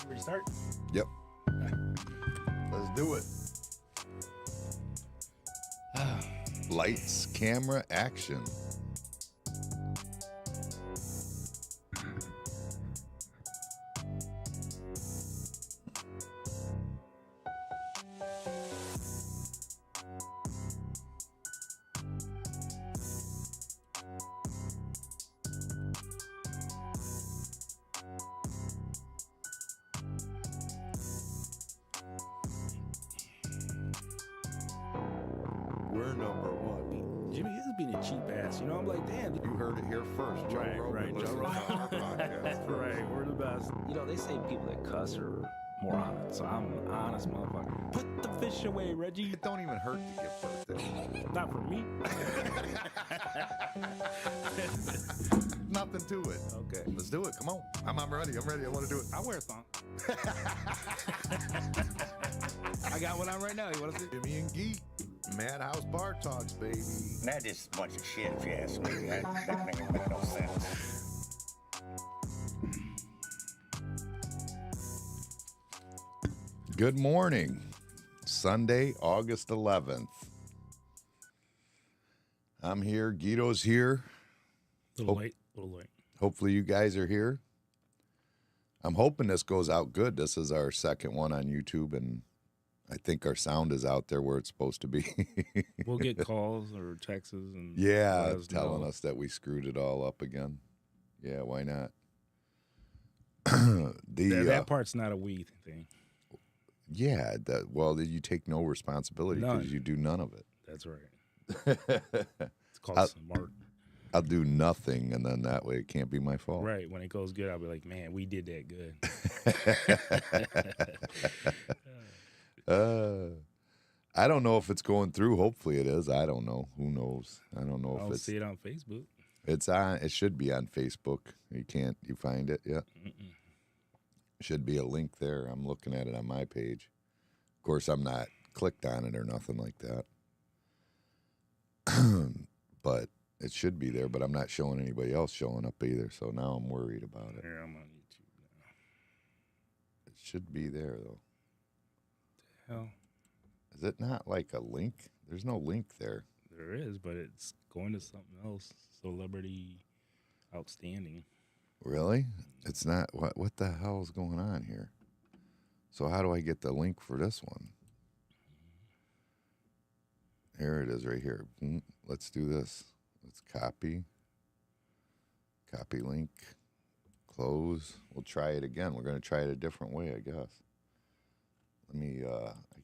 Ready to start? Yep. Let's do it. Lights, camera, action. We're number one. Jimmy is being a cheap ass. You know, I'm like, damn. You heard it here first. Joe Rogan listens to our podcast. Right, we're the best. You know, they say people that cuss are morons, so I'm an honest motherfucker. Put the fish away, Reggie. It don't even hurt to give birthday. Not for me. Nothing to it. Okay. Let's do it. Come on. I'm ready. I'm ready. I want to do it. I wear a thong. I got one on right now. You want to see? Jimmy and Geek. Madhouse Bar Talks, baby. That is a bunch of shit, if you ask me. That make no sense. Good morning. Sunday, August 11th. I'm here. Guido's here. Little late. Hopefully you guys are here. I'm hoping this goes out good. This is our second one on YouTube, and I think our sound is out there where it's supposed to be. We'll get calls or texts and Yeah, telling us that we screwed it all up again. Yeah, why not? That part's not a we thing. Yeah, you take no responsibility because you do none of it. That's right. It's called smart. I'll do nothing, and then that way it can't be my fault. Right. When it goes good, I'll be like, man, we did that good. I don't know if it's going through. Hopefully it is. I don't know. Who knows? I don't know if I'll it's. see it on Facebook. It's on. It should be on Facebook. You find it yet? Should be a link there. I'm looking at it on my page. Of course, I'm not clicked on it or nothing like that. But it should be there. But I'm not showing anybody else showing up either. So now I'm worried about it. Here, I'm on YouTube now. It should be there though. Hell, is it not like a link? There's no link there. There is, but it's going to something else. Celebrity outstanding. Really? It's not. What the hell is going on here? So how do I get the link for this one? Here it is right here. Let's do this. Let's copy link, close. We'll try it again. We're going to try it a different way, I guess. Let me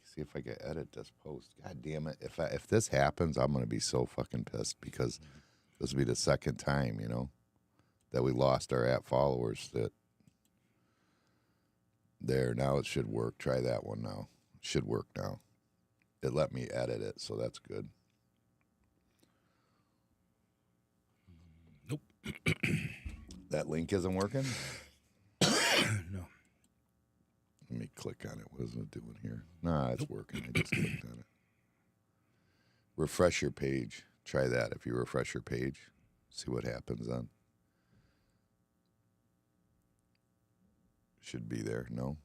see if I can edit this post. God damn it. If this happens, I'm going to be so fucking pissed because this will be the second time, that we lost our @followers. That there, now it should work. Try that one now. It should work now. It let me edit it, so that's good. Nope. That link isn't working? No. Let me click on it. What is it doing here? Nah, it's working. I just clicked on it. Refresh your page. Try that. If you refresh your page, see what happens then. Should be there. No?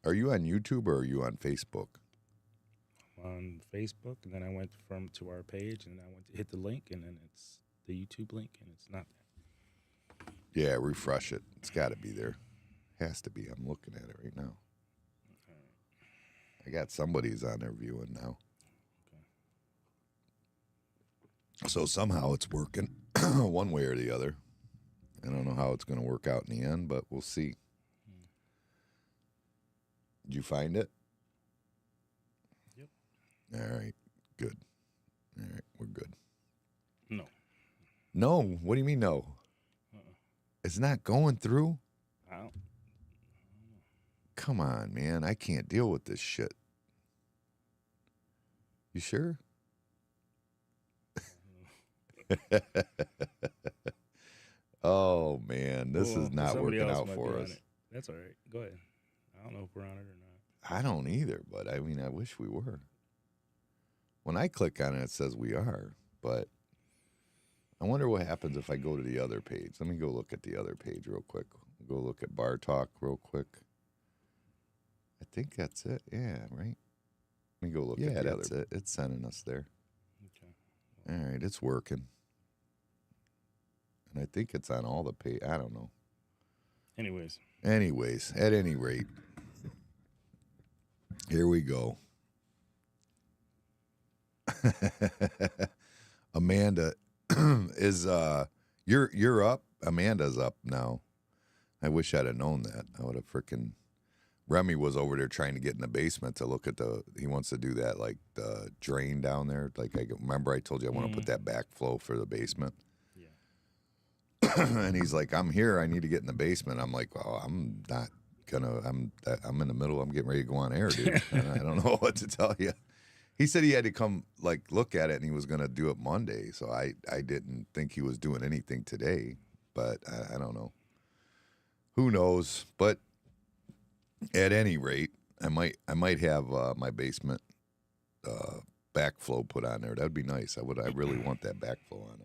Are you on YouTube or are you on Facebook? On Facebook, and then I went to our page, and I went to hit the link, and then it's the YouTube link, and it's not there. Yeah, refresh it. It's got to be there. Has to be. I'm looking at it right now. I got somebody's on there viewing now. Okay. So somehow it's working one way or the other. I don't know how it's going to work out in the end, but we'll see. Did you find it? Yep. All right. Good. All right. We're good. No. No? What do you mean no? It's not going through? I don't. Come on, man. I can't deal with this shit. You sure? Oh, man. This is not somebody working else out might for be on us. it. That's all right. Go ahead. I don't know if we're on it or not. I don't either, but I mean, I wish we were. When I click on it, it says we are, but I wonder what happens if I go to the other page. Let me go look at the other page real quick. Go look at Bar Talk real quick. I think that's it. Yeah, right? Let me go look at the other. That's it. It's sending us there. Okay. All right, it's working. And I think it's on all the page. I don't know. Anyways, at any rate, here we go. Amanda is you're up. Amanda's up now. I wish I'd have known that. I would have freaking. Remy was over there trying to get in the basement to look at he wants to do that, like the drain down there. Like I remember I told you I want to put that backflow for the basement. Yeah. And he's like, I'm here. I need to get in the basement. I'm like, well, I'm not gonna. I'm in the middle. I'm getting ready to go on air, dude. And I don't know what to tell you. He said he had to come like look at it, and he was gonna do it Monday. So I didn't think he was doing anything today, but I don't know. Who knows? But at any rate, I might have my basement backflow put on there. That'd be nice. I really want that backflow on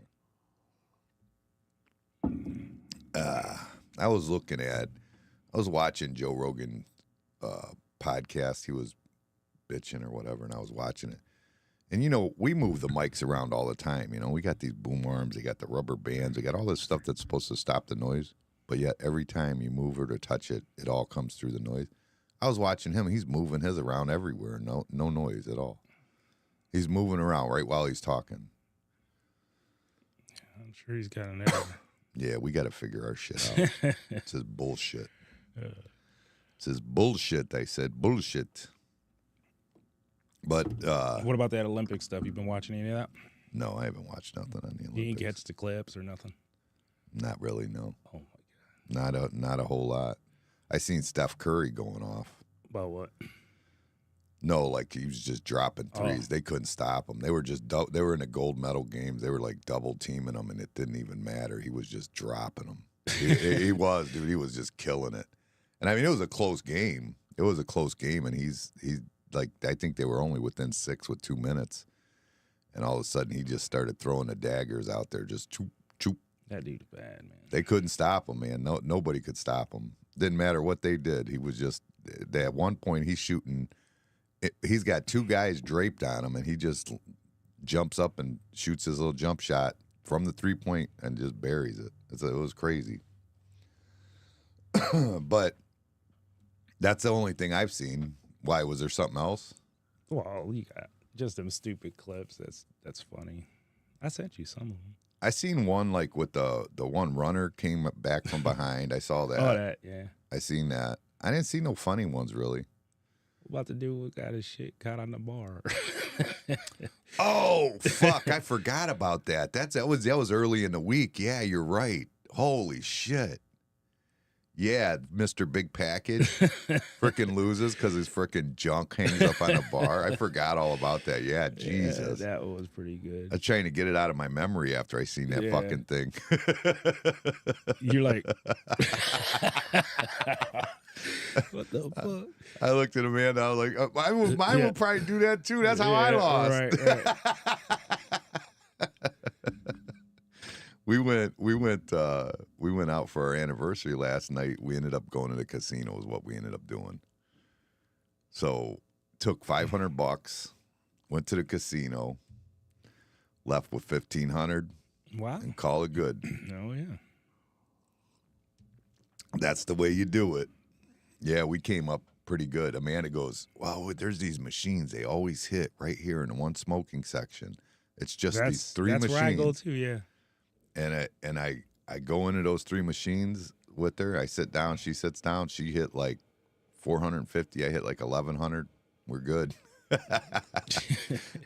there. I was watching Joe Rogan podcast. He was bitching or whatever, and I was watching it. And you know, we move the mics around all the time. You know, we got these boom arms, they got the rubber bands, we got all this stuff that's supposed to stop the noise. But yet every time you move it or touch it, it all comes through the noise. I was watching him. He's moving his around everywhere. No noise at all. He's moving around right while he's talking. I'm sure he's got an error. Yeah, we got to figure our shit out. It's his bullshit. It's his bullshit. I said bullshit. But what about that Olympic stuff? You been watching any of that? No, I haven't watched nothing on the Olympics. You didn't catch the clips or nothing? Not really, no. Oh my God. Not a whole lot. I seen Steph Curry going off. About what? No, like he was just dropping threes. They couldn't stop him. They were they were in the gold medal games. They were like double teaming him, and it didn't even matter. He was just dropping them. He was, dude. He was just killing it. And I mean, it was a close game. It was a close game, and he's like, I think they were only within 6 with 2 minutes, and all of a sudden he just started throwing the daggers out there, just choop choop. That dude's bad, man. They couldn't stop him, man. Nobody could stop him. Didn't matter what they did. He was just, at one point he's shooting, he's got 2 guys draped on him, and he just jumps up and shoots his little jump shot from the 3-point and just buries it. It was crazy. But that's the only thing I've seen. Why, was there something else? Well, you got just them stupid clips. That's funny. I sent you some of them. I seen one like with the one runner came back from behind. I saw that. Oh, that, yeah. I seen that. I didn't see no funny ones really. What about the dude who got his shit caught on the bar? Oh fuck! I forgot about that. That was early in the week. Yeah, you're right. Holy shit. Yeah, Mr. Big Package freaking loses because his freaking junk hangs up on a bar. I forgot all about that. Yeah, Jesus. Yeah, that was pretty good. I was trying to get it out of my memory after I seen that fucking thing. You're like, what the fuck? I looked at Amanda. I was like, mine will probably do that too. That's how I lost. Right. We went out for our anniversary last night. We ended up going to the casino is what we ended up doing. So took $500, went to the casino, left with $1,500. Wow. And call it good. Oh yeah. That's the way you do it. Yeah, we came up pretty good. Amanda goes, "Wow, there's these machines. They always hit right here in the one smoking section. It's just these 3 machines." That's where I go to, yeah. And I go into those 3 machines with her. I sit down. She sits down. She hit like 450. I hit like 1,100. We're good.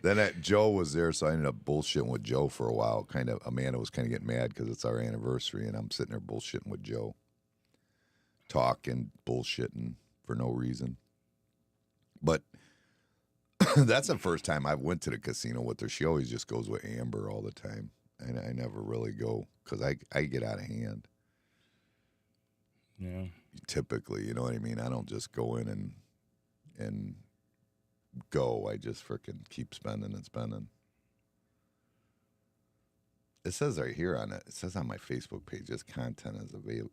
Then Joe was there, so I ended up bullshitting with Joe for a while. Kind of, Amanda was kind of getting mad because it's our anniversary, and I'm sitting there bullshitting with Joe, talking, bullshitting for no reason. But that's the first time I went to the casino with her. She always just goes with Amber all the time, and I never really go because I get out of hand. Yeah. Typically, you know what I mean? I don't just go in and go. I just freaking keep spending and spending. It says right here on it. It says on my Facebook page, this content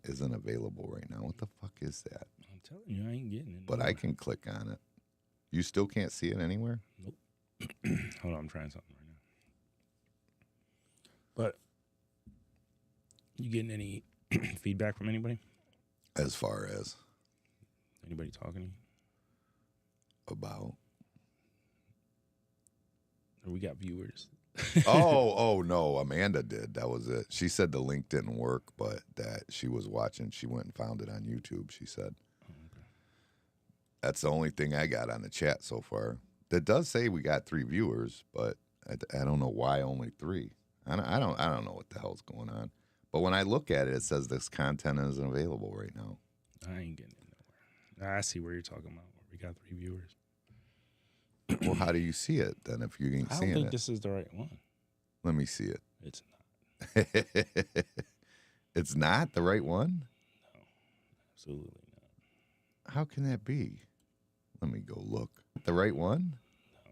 isn't available right now. What the fuck is that? I'm telling you, I ain't getting it. But I can click on it. You still can't see it anywhere? Nope. Hold on, I'm trying something right now. But you getting any feedback from anybody? As far as Anybody talking to you? about? Or we got viewers? oh no, Amanda did. That was it. She said the link didn't work, but that she was watching. She went and found it on YouTube, she said. Oh, okay. That's the only thing I got on the chat so far. That does say we got 3 viewers, but I don't know why only 3. I don't know what the hell's going on. But when I look at it, it says this content isn't available right now. I ain't getting it nowhere. I see where you're talking about. We got 3 viewers. Well, how do you see it then if you ain't I don't seeing think it? this is the right one. Let me see it. It's not. It's not the right one? No, absolutely not. How can that be? Let me go look. The right one? No,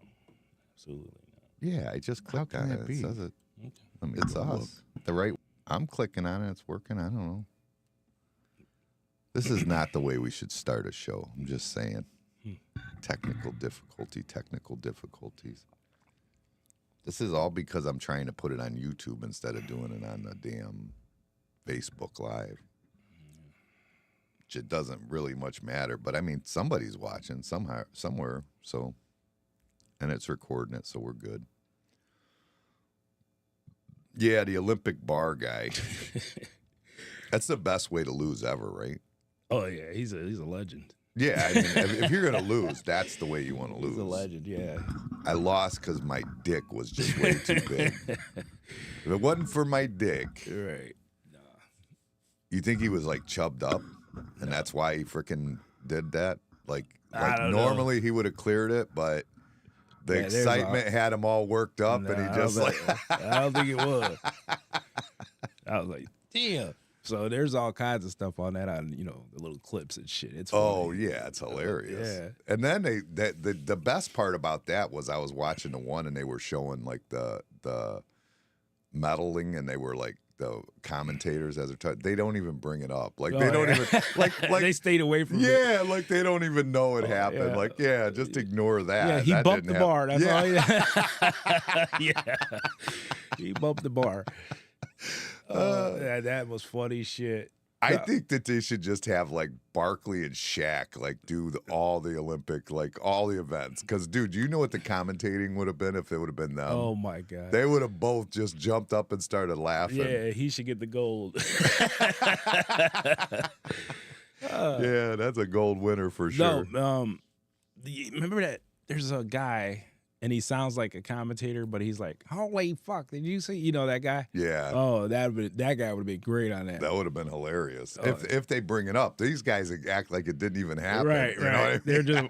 absolutely not. Yeah, I just clicked on it. It says it. Okay. Let me go look. The right. I'm clicking on it. It's working. I don't know. This is not the way we should start a show. I'm just saying. Technical difficulties. This is all because I'm trying to put it on YouTube instead of doing it on the damn Facebook Live. Which it doesn't really much matter, but I mean, somebody's watching somehow, somewhere, so, and it's recording it, so we're good. Yeah, the Olympic bar guy. That's the best way to lose ever, right? Oh yeah, he's a legend. Yeah, I mean, if you're gonna lose, that's the way you want to lose. He's a legend, yeah. I lost because my dick was just way too big. If it wasn't for my dick, Right. Nah. you think he was like chubbed up, and that's why he freaking did that? Like I don't normally know. he would have cleared it, but the Yeah, there's excitement had him all worked up, and he just like. I don't think it was. I was like, damn. So there's all kinds of stuff on that, on the little clips and shit. It's funny. Oh yeah, it's hilarious. Yeah. And then the best part about that was I was watching the one and they were showing like the medaling, and they were like the commentators as they're they don't even bring it up. Like they don't even like they stayed away from it. yeah, like they don't even know it happened. yeah. Like yeah, just ignore that. Yeah, he That bumped didn't the bar. happen. That's all. Yeah, he bumped the bar. Yeah, that was funny shit. I think that they should just have like Barkley and Shaq like do all the Olympic, like all the events. Because dude, you know what the commentating would have been if it would have been them? Oh my god, They would have both just jumped up and started laughing. yeah, he should get the gold. Yeah, that's a gold winner for sure. No, remember that there's a guy and he sounds like a commentator, but he's like, "Holy fuck, did you see?" That guy? Yeah. Oh, that guy would have been great on that. That would have been hilarious Oh. if they bring it up. These guys act like it didn't even happen. Right, you know what I mean? They're just.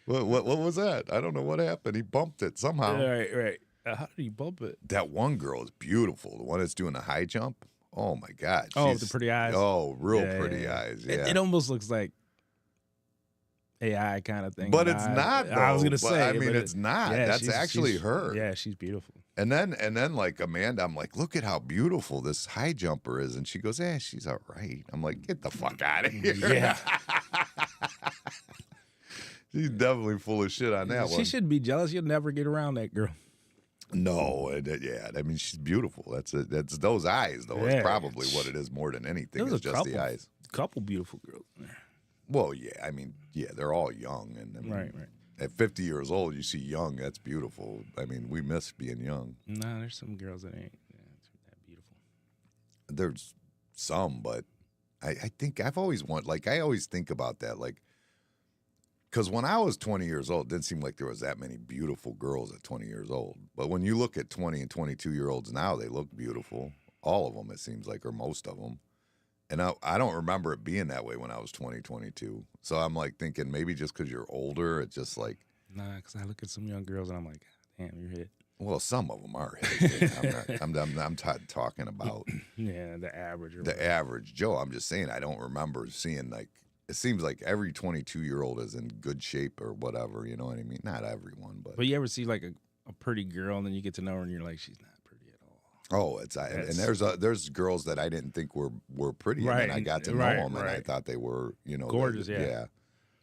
What was that? I don't know what happened. He bumped it somehow. Right. How did he bump it? That one girl is beautiful. The one that's doing the high jump. Oh my God. Oh, She's- the pretty eyes. Oh, real Yeah, pretty yeah. eyes. Yeah. It almost looks like AI kind of thing. But it's not, I was though. gonna But, say. I mean, but it's not. That's actually her. Yeah, she's beautiful. And then like Amanda, I'm like, look at how beautiful this high jumper is. And she goes, she's all right. I'm like, get the fuck out of here. Yeah. She's definitely full of shit on that one. She shouldn't be jealous. You'll never get around that girl. No, yeah. I mean, she's beautiful. That's those eyes, though. Yeah. It's probably what it is more than anything. There's It's just the eyes. Couple beautiful girls in there. Well, yeah. I mean, yeah, they're all young. And I mean, Right. At 50 years old, you see young. That's beautiful. I mean, we miss being young. No, there's some girls that ain't that beautiful. There's some, but I think I've always I always think about that. Like, Because when I was 20 years old, it didn't seem like there was that many beautiful girls at 20 years old. But when you look at 20 and 22-year-olds now, they look beautiful. All of them, it seems like, or most of them. And I don't remember it being that way when I was 20, 22. So I'm like thinking maybe just because you're older, it's just like. Nah, because I look at some young girls and I'm like, damn, you're hit. Well, some of them are hit. I'm talking about the average. The average Joe. I'm just saying I don't remember seeing like. It seems like every 22-year-old is in good shape or whatever. You know what I mean? Not everyone, but. But you ever see like a pretty girl and then you get to know her and you're like, she's not pretty at all. Oh, and there's girls that I didn't think were pretty, right, and then I got to know them, and I thought they were, gorgeous. Yeah.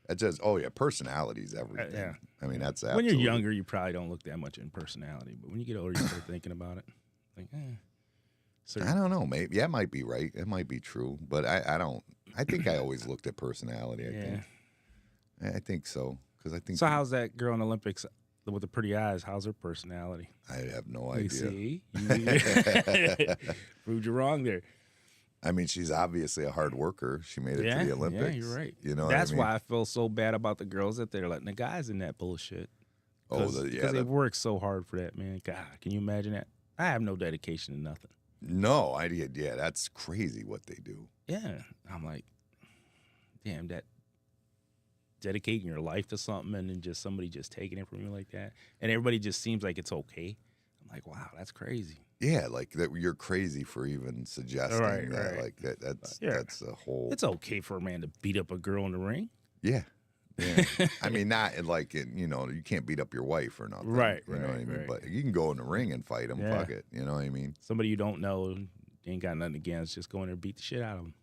It's just, personality's everything. Yeah. I mean, that's when absolutely. you're younger, you probably don't look that much in personality, but when you get older, you start thinking about it. Like, So I don't know. Maybe it might be right. It might be true, but I don't. I think I always looked at personality. I think so because I think. So how's that girl in the Olympics with the pretty eyes? How's her personality? I have no idea. See, proved you wrong there. I mean, she's obviously a hard worker. She made it to the Olympics. Yeah, you're right. You know, that's what I mean? why I feel so bad about the girls that they're letting the guys in that bullshit. Because they work so hard for that, man. God, can you imagine that? I have no dedication to nothing. No idea. Yeah, that's crazy what they do. Yeah, I'm like, damn, that dedicating your life to something and then just somebody just taking it from you like that, and everybody just seems like it's okay. I'm like, wow, that's crazy. Yeah, like that you're crazy for even suggesting that. Right. Like that's a whole. It's okay for a man to beat up a girl in the ring. Yeah. I mean, not like you can't beat up your wife or nothing. Right. You know what I mean? Right. But you can go in the ring and fight them. Yeah. Fuck it. You know what I mean? Somebody you don't know, ain't got nothing against, just go in there and beat the shit out of them.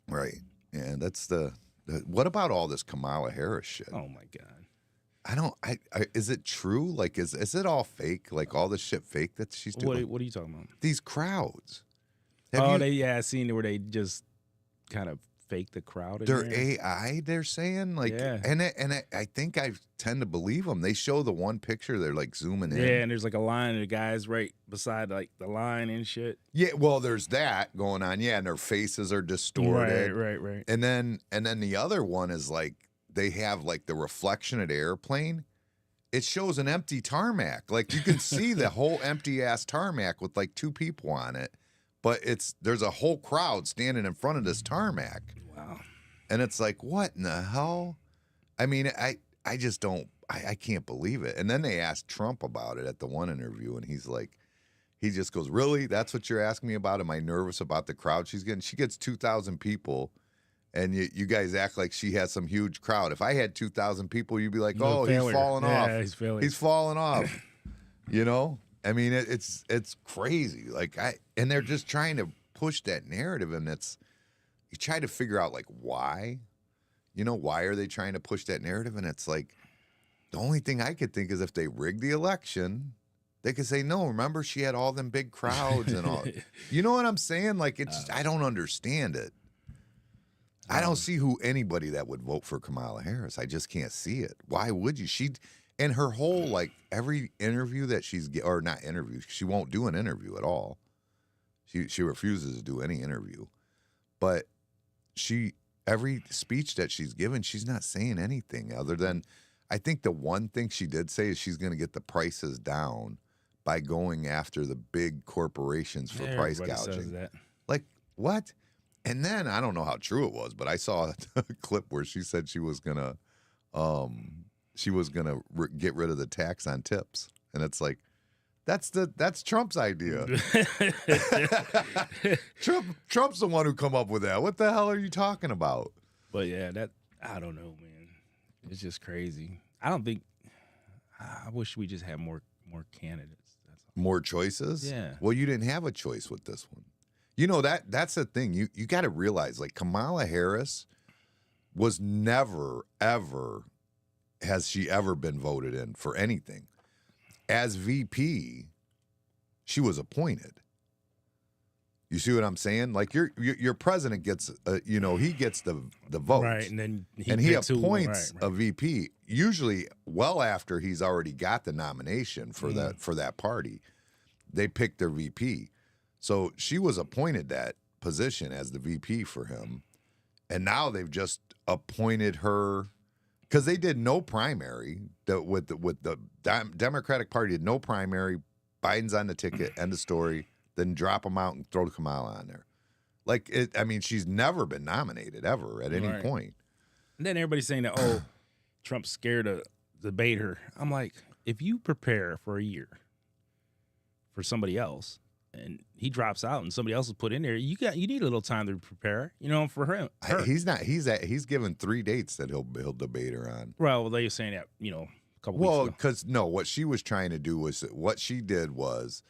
Right. Yeah. That's what about all this Kamala Harris shit? Oh my God. Is it true? Like, is it all fake? Like all this shit fake that she's doing? What are you talking about? These crowds. I seen where they just kind of fake the crowd. They're AI. They're saying like, and I think I tend to believe them. They show the one picture. They're like zooming in. Yeah, and there's like a line of the guys right beside like the line and shit. Yeah, well, there's that going on. Yeah, and their faces are distorted. Right. And then the other one is like they have like the reflection of the airplane. It shows an empty tarmac. Like you can see the whole empty ass tarmac with like two people on it. But there's a whole crowd standing in front of this tarmac. Wow. And it's like, what in the hell? I mean, I just don't, I can't believe it. And then they asked Trump about it at the one interview, and he's like, he just goes, really? That's what you're asking me about? Am I nervous about the crowd she's getting? She gets 2,000 people, and you guys act like she has some huge crowd. If I had 2,000 people, you'd be like, oh, he's falling off. Yeah, he's failing. He's falling off. You know? I mean, it's crazy. Like and they're just trying to push that narrative, and you try to figure out like why, why are they trying to push that narrative? And it's like the only thing I could think is if they rig the election, they could say no. Remember, she had all them big crowds and all. You know what I'm saying? Like I don't understand it. I don't see anybody that would vote for Kamala Harris. I just can't see it. Why would you? And her whole, like, every interview that or not interview, she won't do an interview at all. She refuses to do any interview. But every speech that she's given, she's not saying anything other than, I think the one thing she did say is she's going to get the prices down by going after the big corporations for price gouging. Says that. Like, what? And then, I don't know how true it was, but I saw a clip where she said she was going to, get rid of the tax on tips, and it's like, that's Trump's idea. Trump's the one who come up with that. What the hell are you talking about? But yeah, I don't know, man. It's just crazy. I wish we just had more candidates. That's all. More choices? Yeah. Well, you didn't have a choice with this one. That's the thing. You got to realize, like, Kamala Harris was never ever. Has she ever been voted in for anything? As VP, she was appointed. You see what I'm saying? Like your president gets, he gets the vote, right? And then he appoints a VP usually well after he's already got the nomination for that party. They pick their VP, so she was appointed that position as the VP for him, and now they've just appointed her because they did no primary with the Democratic Party did no primary. Biden's on the ticket. End of story. Then drop him out and throw Kamala on there. Like it. I mean, she's never been nominated ever at any point. And then everybody's saying that, oh, Trump's scared to debate her. I'm like, if you prepare for a year for somebody else and he drops out and somebody else is put in there, you need a little time to prepare, for him. Her. He's given 3 dates that he'll debate her on. Well, they were saying that, a couple weeks ago. Well, because what she was trying to do was what she did was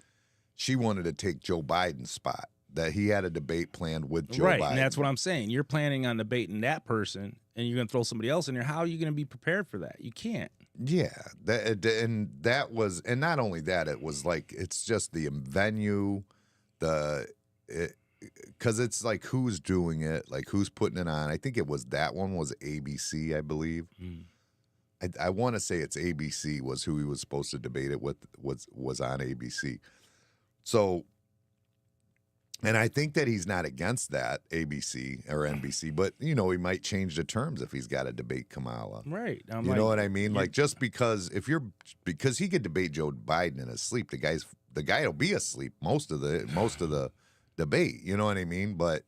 she wanted to take Joe Biden's spot. That he had a debate planned with Joe Biden. Right, and that's what I'm saying. You're planning on debating that person, and you're going to throw somebody else in there. How are you going to be prepared for that? You can't. Yeah, and not only that, it was like it's just the venue, because it's like who's doing it, like who's putting it on. I think it was that one was ABC, I believe. I want to say it's ABC was who he was supposed to debate it with was on ABC. So. And I think that he's not against that, ABC or NBC, but, he might change the terms if he's got to debate Kamala. Right. You know what I mean? Like, just because because he could debate Joe Biden in his sleep, the guy will be asleep most of the debate. You know what I mean? But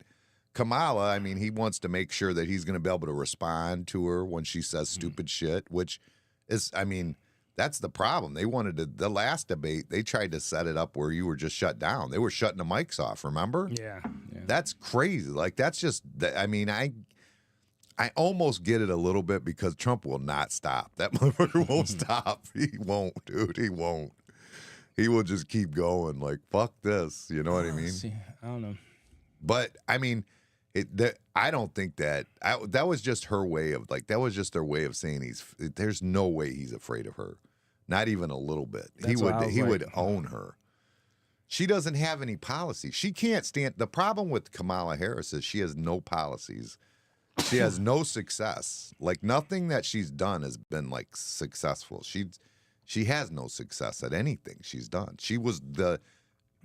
Kamala, I mean, he wants to make sure that he's going to be able to respond to her when she says stupid shit, which is, I mean, that's the problem. They wanted the last debate, they tried to set it up where you were just shut down. They were shutting the mics off, remember? Yeah. That's crazy. Like, that's just, I mean, I almost get it a little bit because Trump will not stop. That motherfucker won't stop. He won't, dude. He won't. He will just keep going like, fuck this. You know what I mean? See, I don't know. But, I mean, I don't think that was just her way of that was just their way of saying there's no way he's afraid of her, not even a little bit. He would own her. She doesn't have any policy. She can't stand. The problem with Kamala Harris is she has no policies. She has no success. Like nothing that she's done has been like successful. She has no success at anything she's done. She was the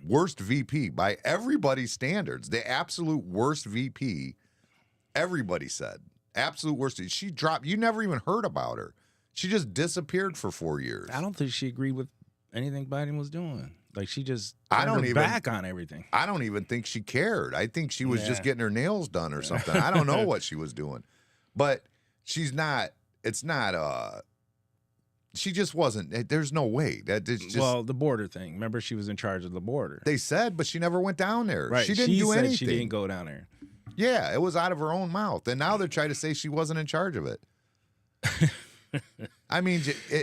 worst VP by everybody's standards. The absolute worst VP, everybody said. Absolute worst. She dropped. You never even heard about her. She just disappeared for 4 years. I don't think she agreed with anything Biden was doing. Like she just turned her back on everything. I don't even think she cared. I think she was just getting her nails done or something. I don't know what she was doing. But she's not, it's not she just wasn't. There's no way. Well, the border thing. Remember, she was in charge of the border. They said, but she never went down there. Right. She didn't do anything. She didn't go down there. Yeah, it was out of her own mouth. And now they're trying to say she wasn't in charge of it. I mean,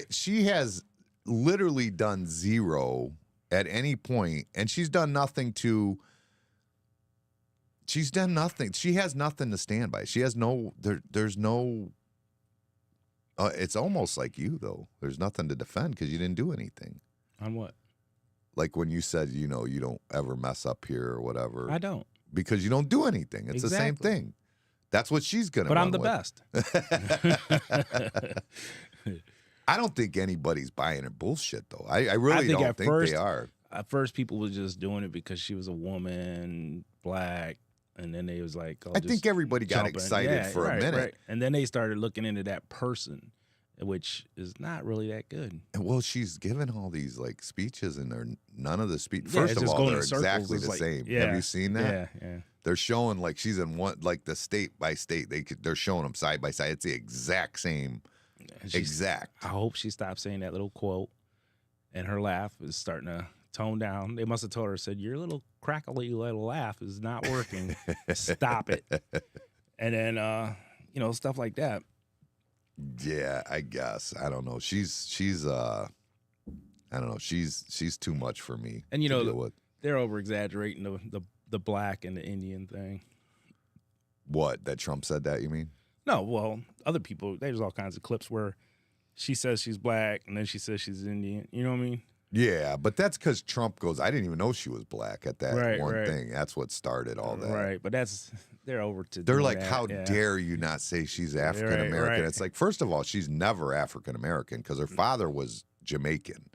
she has literally done zero at any point, and she's done nothing to. She's done nothing. She has nothing to stand by. She has no. There's no. It's almost like you, though. There's nothing to defend because you didn't do anything. On what? Like when you said, you don't ever mess up here or whatever. I don't. Because you don't do anything. It's the same thing. That's what she's going to do. But I'm the best. I don't think anybody's buying her bullshit, though. I really don't think they are. At first, people were just doing it because she was a woman, black, and then they was like, I think everybody got excited for a minute. Right. And then they started looking into that person, which is not really that good. Well, she's given all these like speeches, and none of the First of all, they're exactly the same. Have you seen that? Yeah. They're showing like she's in one, like the state by state. They're showing them side by side. It's the exact same. Exact. I hope she stopped saying that little quote, and her laugh is starting to tone down. They must have told her, said, your little crackly little laugh is not working. Stop it. And then, stuff like that. Yeah, I guess. I don't know. She's I don't know. She's too much for me. And they're over exaggerating the black and the Indian thing. What? That Trump said that, you mean? No, well, other people, there's all kinds of clips where she says she's black and then she says she's Indian. You know what I mean? Yeah, but that's because Trump goes, I didn't even know she was black at that one thing. That's what started all that. Right, but they're over to They're like, how dare you not say she's African-American? Right. It's like, first of all, she's never African-American because her father was Jamaican.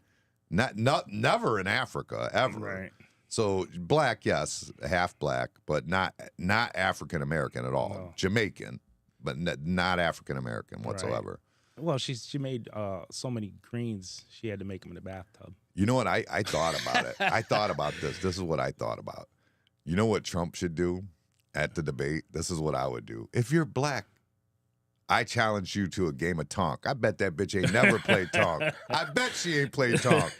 Never in Africa, ever. Right. So black, yes, half black, but not African-American at all. No. Jamaican, but not African-American whatsoever. Well, she made so many greens, she had to make them in the bathtub. You know what? I thought about it. I thought about this. This is what I thought about. You know what Trump should do at the debate? This is what I would do. If you're black, I challenge you to a game of Tonk. I bet that bitch ain't never played Tonk. I bet she ain't played Tonk.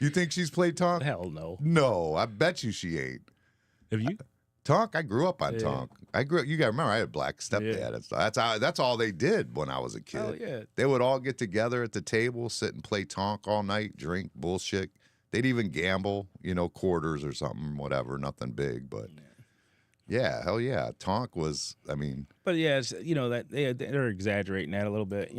You think she's played Tonk? Hell no. No, I bet you she ain't. Have you? Tonk, I grew up on Yeah. Tonk. You gotta remember, I had a black stepdad and stuff. That's all they did when I was a kid. Oh yeah. They would all get together at the table, sit and play Tonk all night, drink bullshit. They'd even gamble, quarters or something, whatever, nothing big, but yeah, hell yeah. Tonk was, But yeah, it's, that they're exaggerating that a little bit.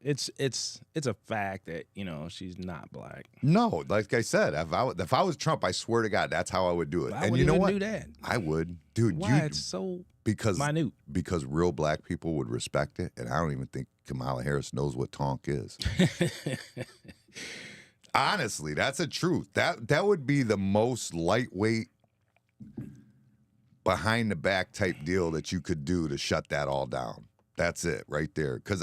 It's a fact that she's not black. no, like I said, if I was Trump, I swear to God, that's how I would do it. I And would you know even what? do that. I would. Dude, Why? It's so because minute. because real black people would respect it, and I don't even think Kamala Harris knows what Tonk is. Honestly, that's the truth. That would be the most lightweight, behind the back type deal that you could do to shut that all down. That's it right there. Because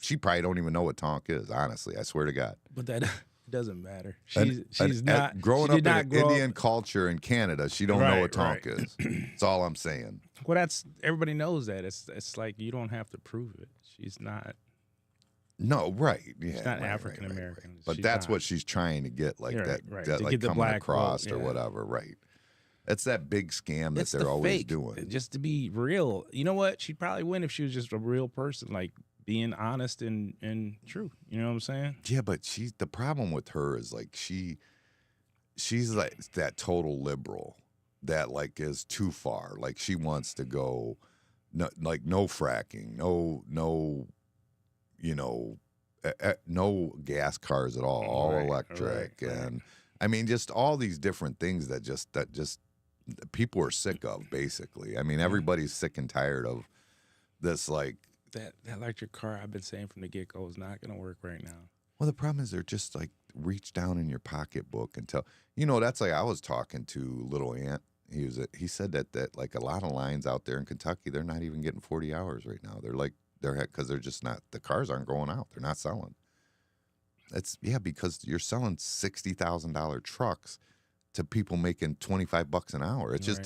she probably don't even know what Tonk is. Honestly, I swear to God. But that doesn't matter. And She's not growing she up did in not grow Indian up- culture in Canada. She don't know Right, what Tonk right. is. That's all I'm saying. Well, that's everybody knows that. It's like you don't have to prove it. She's not. No, right. Yeah, She's not right, African right, right, American. right. But She's that's not. what she's trying to get, like Right, that, right. that To like get the coming black across vote, or yeah. whatever, right? It's that big scam that It's they're the always fake, doing. just to be real. You know what? She'd probably win if she was just a real person, like being honest and true. You know what I'm saying? Yeah, but the problem with her is like she's like that total liberal that like is too far. Like she wants to go no fracking, no no gas cars at all Right, electric, right. and I mean just all these different things that just people are sick of. Basically, I mean everybody's sick and tired of this like. That electric car, I've been saying from the get go, is not going to work right now. Well, the problem is they're just like reach down in your pocketbook and tell. That's like I was talking to Little Ant. He said that like a lot of lines out there in Kentucky, they're not even getting 40 hours right now. Because they're just not, the cars aren't going out. They're not selling. Because you're selling $60,000 trucks to people making $25 an hour. It's just,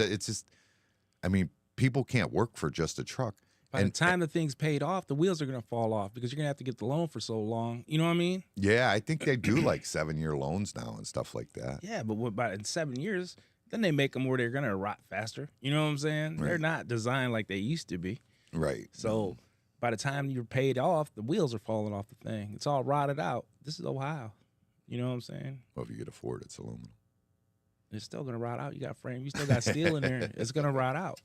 Right. People can't work for just a truck. By the time the thing's paid off, the wheels are going to fall off because you're going to have to get the loan for so long. You know what I mean? Yeah, I think they do like 7-year loans now and stuff like that. Yeah, but in 7 years, then they make them where they're going to rot faster. You know what I'm saying? Right. They're not designed like they used to be. Right. So by the time you're paid off, the wheels are falling off the thing. It's all rotted out. This is Ohio. You know what I'm saying? Well, if you could afford it, it's aluminum. It's still going to rot out. You got frame. You still got steel in there. It's going to rot out.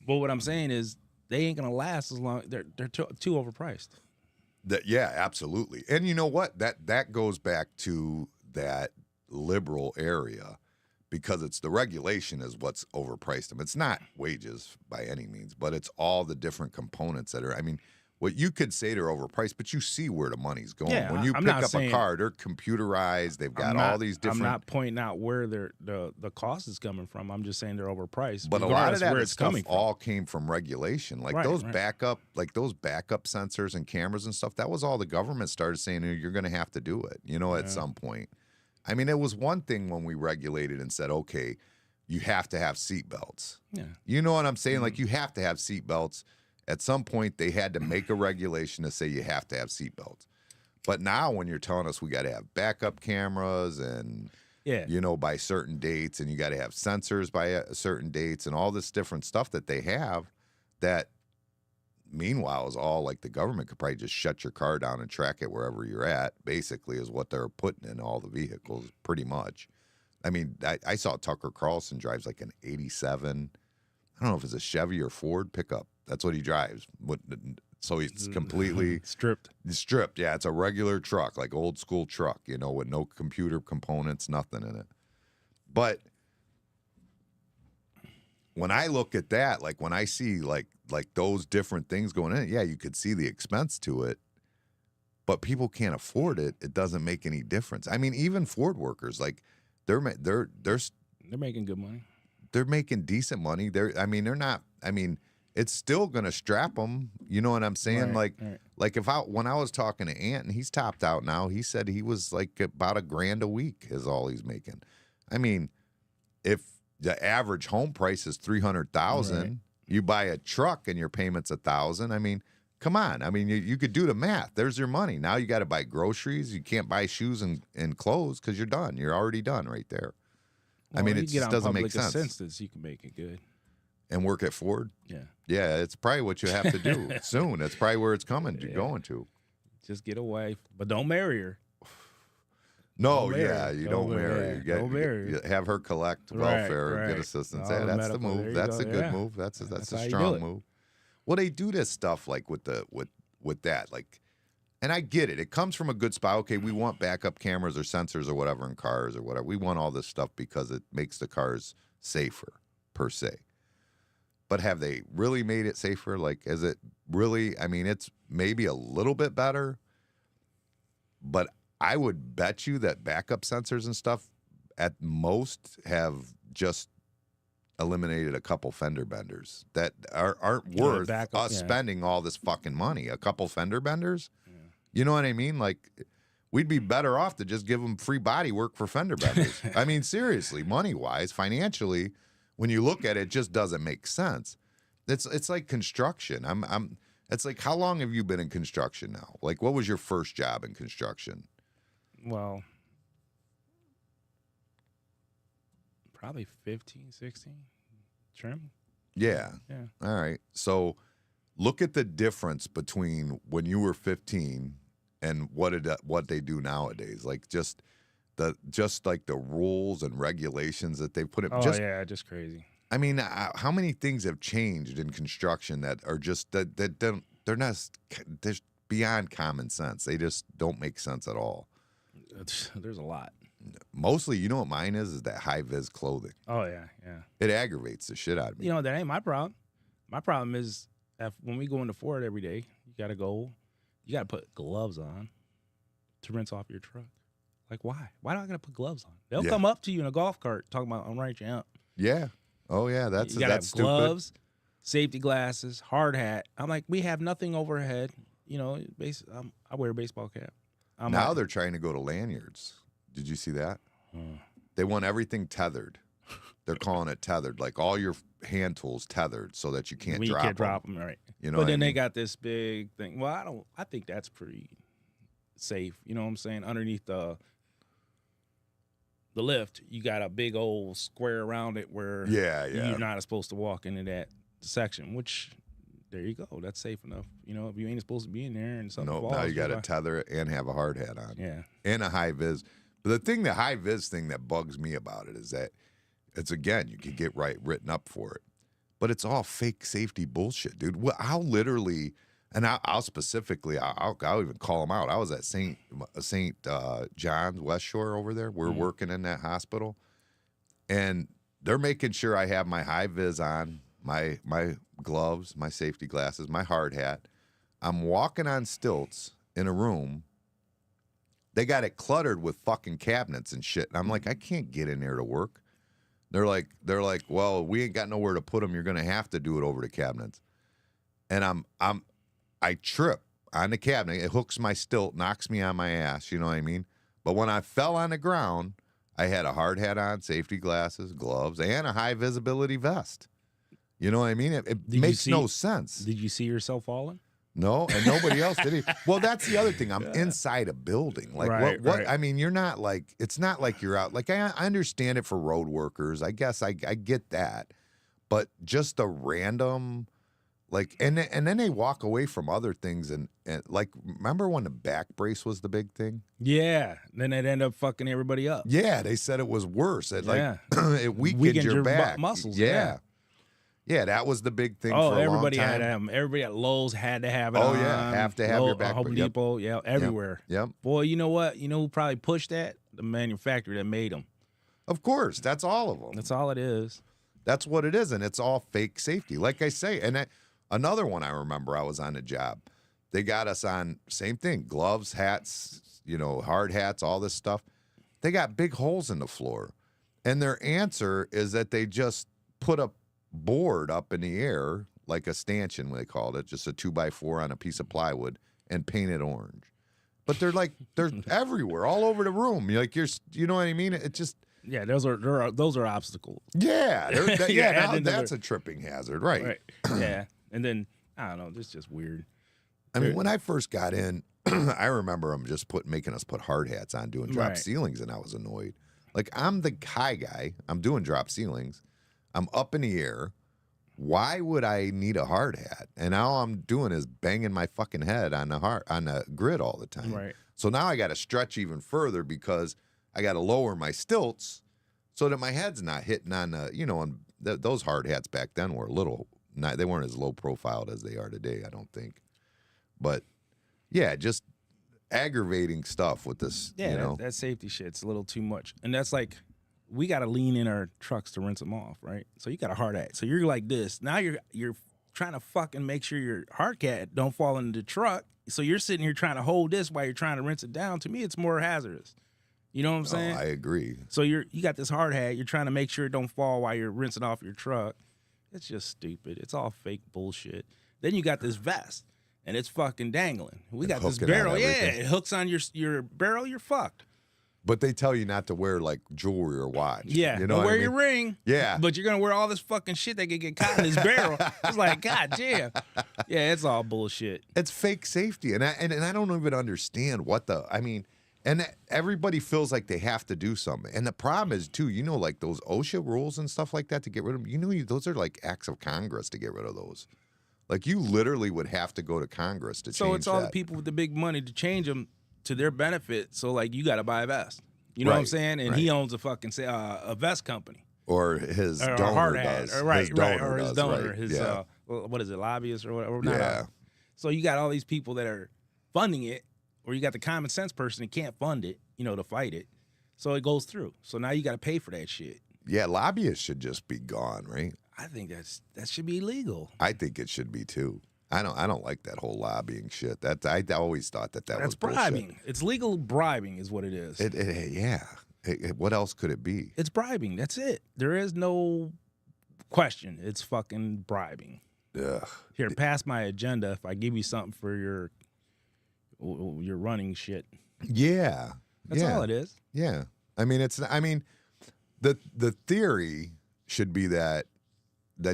But what I'm saying is they ain't going to last as long. They're too overpriced. Yeah, absolutely. And you know what? That goes back to that liberal area because it's the regulation is what's overpriced them. It's not wages by any means, but it's all the different components that are. What you could say they're overpriced, but you see where the money's going. Yeah, when you I'm pick not up saying- a car, they're computerized. They've got all these different. I'm not pointing out where the cost is coming from. I'm just saying they're overpriced. But a lot regardless of that where it's stuff coming from. all came from regulation. Like Right, those right. backup sensors and cameras and stuff, that was all the government started saying, you're going to have to do it, at some point. It was one thing when we regulated and said, okay, you have to have seatbelts. Yeah. You know what I'm saying? Like you have to have seatbelts. At some point, they had to make a regulation to say you have to have seatbelts. But now when you're telling us we got to have backup cameras and, Yeah. by certain dates and you got to have sensors by certain dates and all this different stuff that they have that meanwhile is all like the government could probably just shut your car down and track it wherever you're at, basically is what they're putting in all the vehicles pretty much. I saw Tucker Carlson drives like an 87. I don't know if it's a Chevy or Ford pickup. That's what he drives. So he's completely stripped. Yeah, it's a regular truck, like old school truck, with no computer components, nothing in it. But when I look at that, like when I see like those different things going in, yeah, you could see the expense to it. But people can't afford it. It doesn't make any difference. Even Ford workers, like they're making good money. They're making decent money. They're not. It's still going to strap them. You know what I'm saying? Right, like, right. Like when I was talking to Ant, and he's topped out now, he said he was like about $1,000 a week is all he's making. I mean, if the average home price is $300,000, Right. you buy a truck and your payment's $1,000. I mean, come on. I mean, you could do the math. There's your money. Now you got to buy groceries. You can't buy shoes and clothes because you're done. You're already done right there. I mean, you it get just on doesn't make public sense. assistance, you can make it good. And work at Ford. Yeah. Yeah, it's probably what you have to do soon. That's probably where it's coming. Yeah. Going to. Just get a wife, but don't marry her. No, Don't marry yeah, her. you Don't don't marry. marry. You Don't marry. you have her collect Right, welfare and get right. assistance. All Yeah, the that's the medical, there move. you That's go. a good Yeah. move. That's That's a how you do strong it. move. Well, they do this stuff like with that, like, and I get it. It comes from a good spot. Okay, we want backup cameras or sensors or whatever in cars or whatever. We want all this stuff because it makes the cars safer per se. But have they really made it safer? Like, is it really? I mean, it's maybe a little bit better, but I would bet you that backup sensors and stuff at most have just eliminated a couple fender benders that aren't Yeah, worth backup, us yeah. spending all this fucking money. A couple fender benders, you know what I mean? Like, we'd be better off to just give them free body work for fender benders. I mean, seriously, money wise, financially, when you look at it, it just doesn't make sense. It's like construction. It's like, how long have you been in construction now? Like, what was your first job in construction? Well, probably 15, 16. Trim. Yeah. Yeah. All right. So look at the difference between when you were 15 and what they do nowadays. Like just like the rules and regulations that they put in. Oh, Just, yeah, just crazy. I mean, how many things have changed in construction that are just that don't, they're beyond common sense. They just don't make sense at all. There's a lot. Mostly, you know what mine is that high vis clothing. Oh, yeah, yeah. It aggravates the shit out of me. You know, that ain't my problem. My problem is when we go into Ford every day, you got to put gloves on to rinse off your truck. Like, why? Why do I got to put gloves on? They'll Yeah. come up to you in a golf cart talking about, I'm right, you up. Yeah. Oh yeah, that's You got to have stupid. gloves, safety glasses, hard hat. I'm like, we have nothing overhead. You know, I wear a baseball cap. Now they're trying to go to lanyards. Did you see that? They want everything tethered. They're calling it tethered, like all your hand tools tethered, so that you can't drop them. right? You know, But what then I they mean? got this big thing. Well, I think that's pretty safe. You know what I'm saying? Underneath the lift, you got a big old square around it where Yeah. you're not supposed to walk into that section. Which, there you go. That's safe enough. You know, if you ain't supposed to be in there and something Nope. falls, Now you got to you're tether it and have a hard hat on. Yeah. And a high vis. But the high vis thing that bugs me about it is that it's, again, you could get written up for it, but it's all fake safety bullshit, dude. Well, I'll literally, and I'll specifically, I'll even call them out. I was at St. John's West Shore over there. We're working in that hospital, and they're making sure I have my high vis on, my gloves, my safety glasses, my hard hat. I'm walking on stilts in a room. They got it cluttered with fucking cabinets and shit. And I'm like, I can't get in there to work. They're like, well, we ain't got nowhere to put them. You're gonna have to do it over the cabinets. And I trip on the cabinet. It hooks my stilt, knocks me on my ass. You know what I mean? But when I fell on the ground, I had a hard hat on, safety glasses, gloves, and a high visibility vest. You know what I mean? It makes no sense. Did you see yourself falling? No, and nobody else did it. Well, that's the other thing. I'm inside a building. Like, Right, what? right. I mean, you're not like, it's not like you're out. Like, I understand it for road workers. I guess I get that. But just a random, like, and then they walk away from other things. And like, remember when the back brace was the big thing? Yeah. Then it ended up fucking everybody up. Yeah, they said it was worse. It, Yeah. like, it weakened Weakened your your back. muscles, Yeah. yeah. Yeah, that was the big thing Oh, for a everybody long time. had them. Everybody at Lowe's had to have it Oh, on. yeah, have to have your back Home brace. Yep. Depot, yeah, everywhere. Yep. Boy, you know what? You know who probably pushed that? The manufacturer that made them. Of course, that's all of them. That's all it is. That's what it is, and it's all fake safety. Like I say, and another one I remember, I was on a job. They got us on, same thing, gloves, hats, hard hats, all this stuff. They got big holes in the floor. And their answer is that they just put a board up in the air, like a stanchion, they called it, just a 2x4 on a piece of plywood, and paint it orange. But they're everywhere, all over the room. You know what I mean? It just Yeah, those are obstacles. yeah, Yeah, now that's a tripping hazard, right? Right. Yeah, and then I don't know. It's just weird. I mean, when I first got in, I remember them just making us put hard hats on doing drop Right. ceilings, and I was annoyed. Like, I'm the high guy. I'm doing drop ceilings. I'm up in the air. Why would I need a hard hat? And all I'm doing is banging my fucking head on the grid all the time. Right. So now I got to stretch even further because I got to lower my stilts so that my head's not hitting on those hard hats back then were they weren't as low profiled as they are today, I don't think. But yeah, just aggravating stuff with this. Yeah, that safety shit's a little too much, and that's like we got to lean in our trucks to rinse them off, right? So you got a hard hat, so you're like this. Now you're trying to fucking make sure your hard hat don't fall into the truck. So you're sitting here trying to hold this while you're trying to rinse it down. To me, it's more hazardous. You know what I'm saying? I agree. So you got this hard hat. You're trying to make sure it don't fall while you're rinsing off your truck. It's just stupid. It's all fake bullshit. Then you got this vest, and it's fucking dangling. We got this barrel. Yeah, it hooks on your barrel. You're fucked. But they tell you not to wear like jewelry or watch. Yeah, you know don't what wear I mean? your ring. Yeah. But you're going to wear all this fucking shit that could get caught in this barrel. It's like, God damn. Yeah, it's all bullshit. It's fake safety. And I don't even understand and everybody feels like they have to do something. And the problem is, too, like those OSHA rules and stuff like that to get rid of them, those are like acts of Congress to get rid of those. Like, you literally would have to go to Congress to change that. So it's all the people with the big money to change them to their benefit. So, like, you got to buy a vest. You know what I'm saying? And he owns a fucking a vest company. Or his donor hard does. hat. Right, his donor or his does, donor. right. His, yeah. What is it, lobbyist or whatever? Yeah. So you got all these people that are funding it, or you got the common sense person that can't fund it, to fight it. So it goes through. So now you got to pay for that shit. Yeah, lobbyists should just be gone, right? I think that should be illegal. I think it should be too. I don't like that whole lobbying shit. I always thought that was bribing. bullshit. It's legal bribing is what it is. Yeah. What else could it be? It's bribing. That's it. There is no question. It's fucking bribing. Ugh. Here, pass my agenda if I give you something for your running shit. Yeah. That's all it is. Yeah. The theory should be that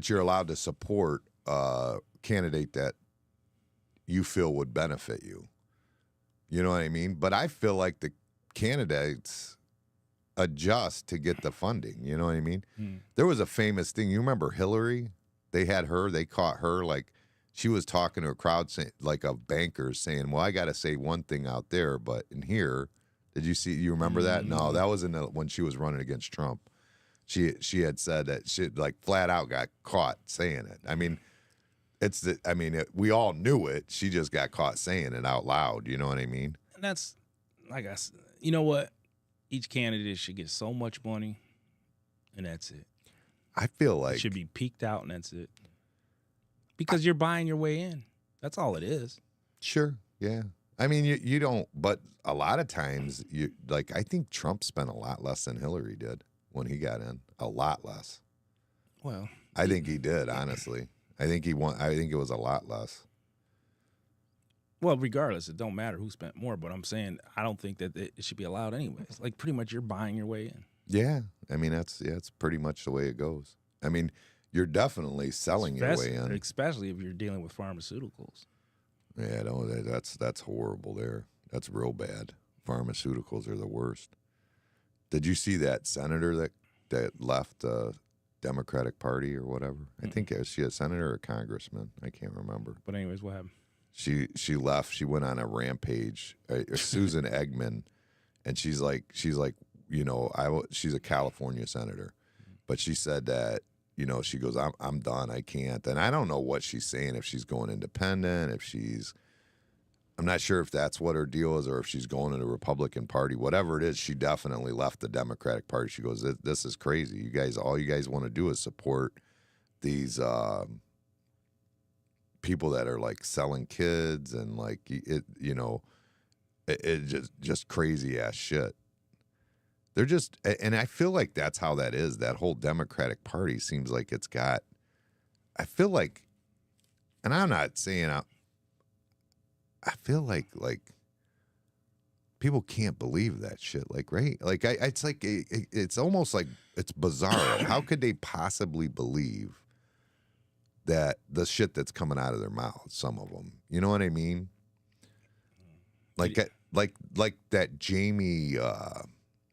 you're allowed to support a candidate that you feel would benefit you. You know what I mean? But I feel like the candidates adjust to get the funding. You know what I mean? There was a famous thing. You remember Hillary? They caught her, like, she was talking to a crowd of bankers saying, well, I got to say one thing out there, but in here, you remember that? No, that was when she was running against Trump. She had said that she flat out got caught saying it. I mean, we all knew it. She just got caught saying it out loud. You know what I mean? And that's, like I said, you know what? Each candidate should get so much money, and that's it. I feel like it should be peaked out, and that's it. Because you're buying your way in. That's all it is. Sure, yeah. I mean, you don't, but a lot of times, I think Trump spent a lot less than Hillary did when he got in. A lot less. Well, I think he did, honestly. I think it was a lot less. Well, regardless, it don't matter who spent more, but I'm saying I don't think that it should be allowed anyways. Like, pretty much you're buying your way in. Yeah. I mean, that's pretty much the way it goes. I mean, you're definitely selling your way in. Especially if you're dealing with pharmaceuticals. Yeah, no, that's horrible there. That's real bad. Pharmaceuticals are the worst. Did you see that senator that left the Democratic Party or whatever? I think is she a senator or a congressman? I can't remember. But anyways, what happened? She left. She went on a rampage. Susan Eggman, and she's like, she's a California senator, but she said that, she goes, I'm done. I can't. And I don't know what she's saying, if she's going independent, I'm not sure if that's what her deal is, or if she's going to the Republican Party. Whatever it is, she definitely left the Democratic Party. She goes, this is crazy. All you guys want to do is support these people that are like selling kids and like it just crazy ass shit. They're just, and I feel like that's how that is. That whole Democratic Party seems like it's got, I feel like, and I'm not saying I feel like people can't believe that shit. Like, right? Like, it's like it's almost like it's bizarre. How could they possibly believe that the shit that's coming out of their mouths? Some of them, you know what I mean? Like that Jamie.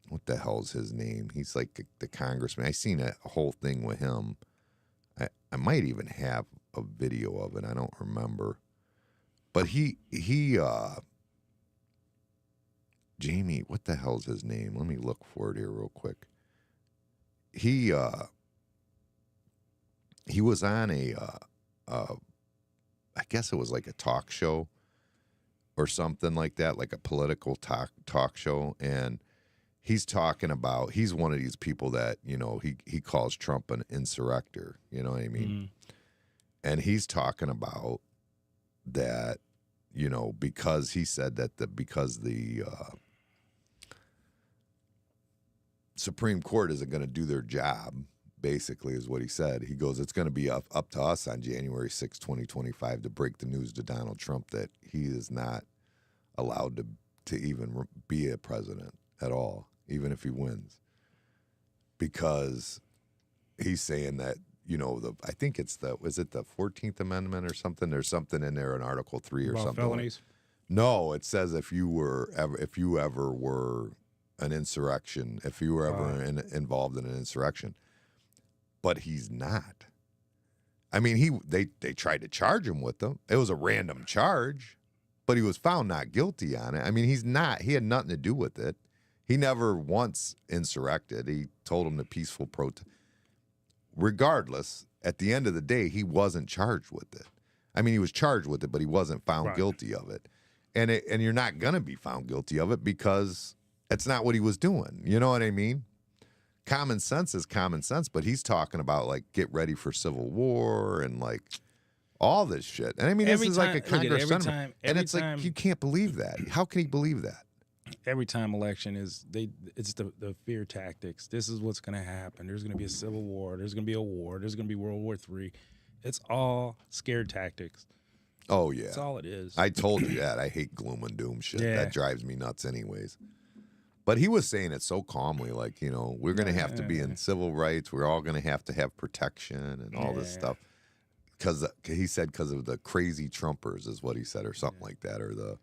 What the hell's his name? He's like the congressman. I seen a whole thing with him. I might even have a video of it. I don't remember. But he Jamie, what the hell's his name? Let me look for it here real quick. He was on I guess it was like a talk show or something like that, like a political talk show, and he's talking about, he's one of these people that, you know, he calls Trump an insurrector, you know what I mean? Mm. And he's talking about that, you know, because he said that because the Supreme Court isn't going to do their job, basically is what he said. He goes, it's going to be up to us on January 6, 2025 to break the news to Donald Trump that he is not allowed to even be a president at all, even if he wins. Because he's saying that, you know, I think it's is it the 14th Amendment or something? There's something in there in Article 3 or about something. Felonies? No, it says if you ever were an insurrection, if you were ever involved in an insurrection. But he's not. I mean, they tried to charge him with them. It was a random charge, but he was found not guilty on it. I mean, he had nothing to do with it. He never once insurrected. He told him the peaceful protest. Regardless, at the end of the day, he wasn't charged with it. I mean, he was charged with it, but he wasn't found guilty of it. And you're not going to be found guilty of it because it's not what he was doing. You know what I mean? Common sense is common sense, but he's talking about, like, get ready for civil war and, like, all this shit. And I mean, this is like a Congress sentiment. And it's like, you can't believe that. How can he believe that? Every time election it's the fear tactics. This is what's going to happen. There's going to be a civil war. There's going to be a war. There's going to be World War III. It's all scare tactics. Oh, yeah. That's all it is. I told you that. I hate gloom and doom shit. Yeah. That drives me nuts anyways. But he was saying it so calmly, like, you know, we're going to have to be in civil rights. We're all going to have protection and all this stuff. Because he said because of the crazy Trumpers is what he said, or something like that, or the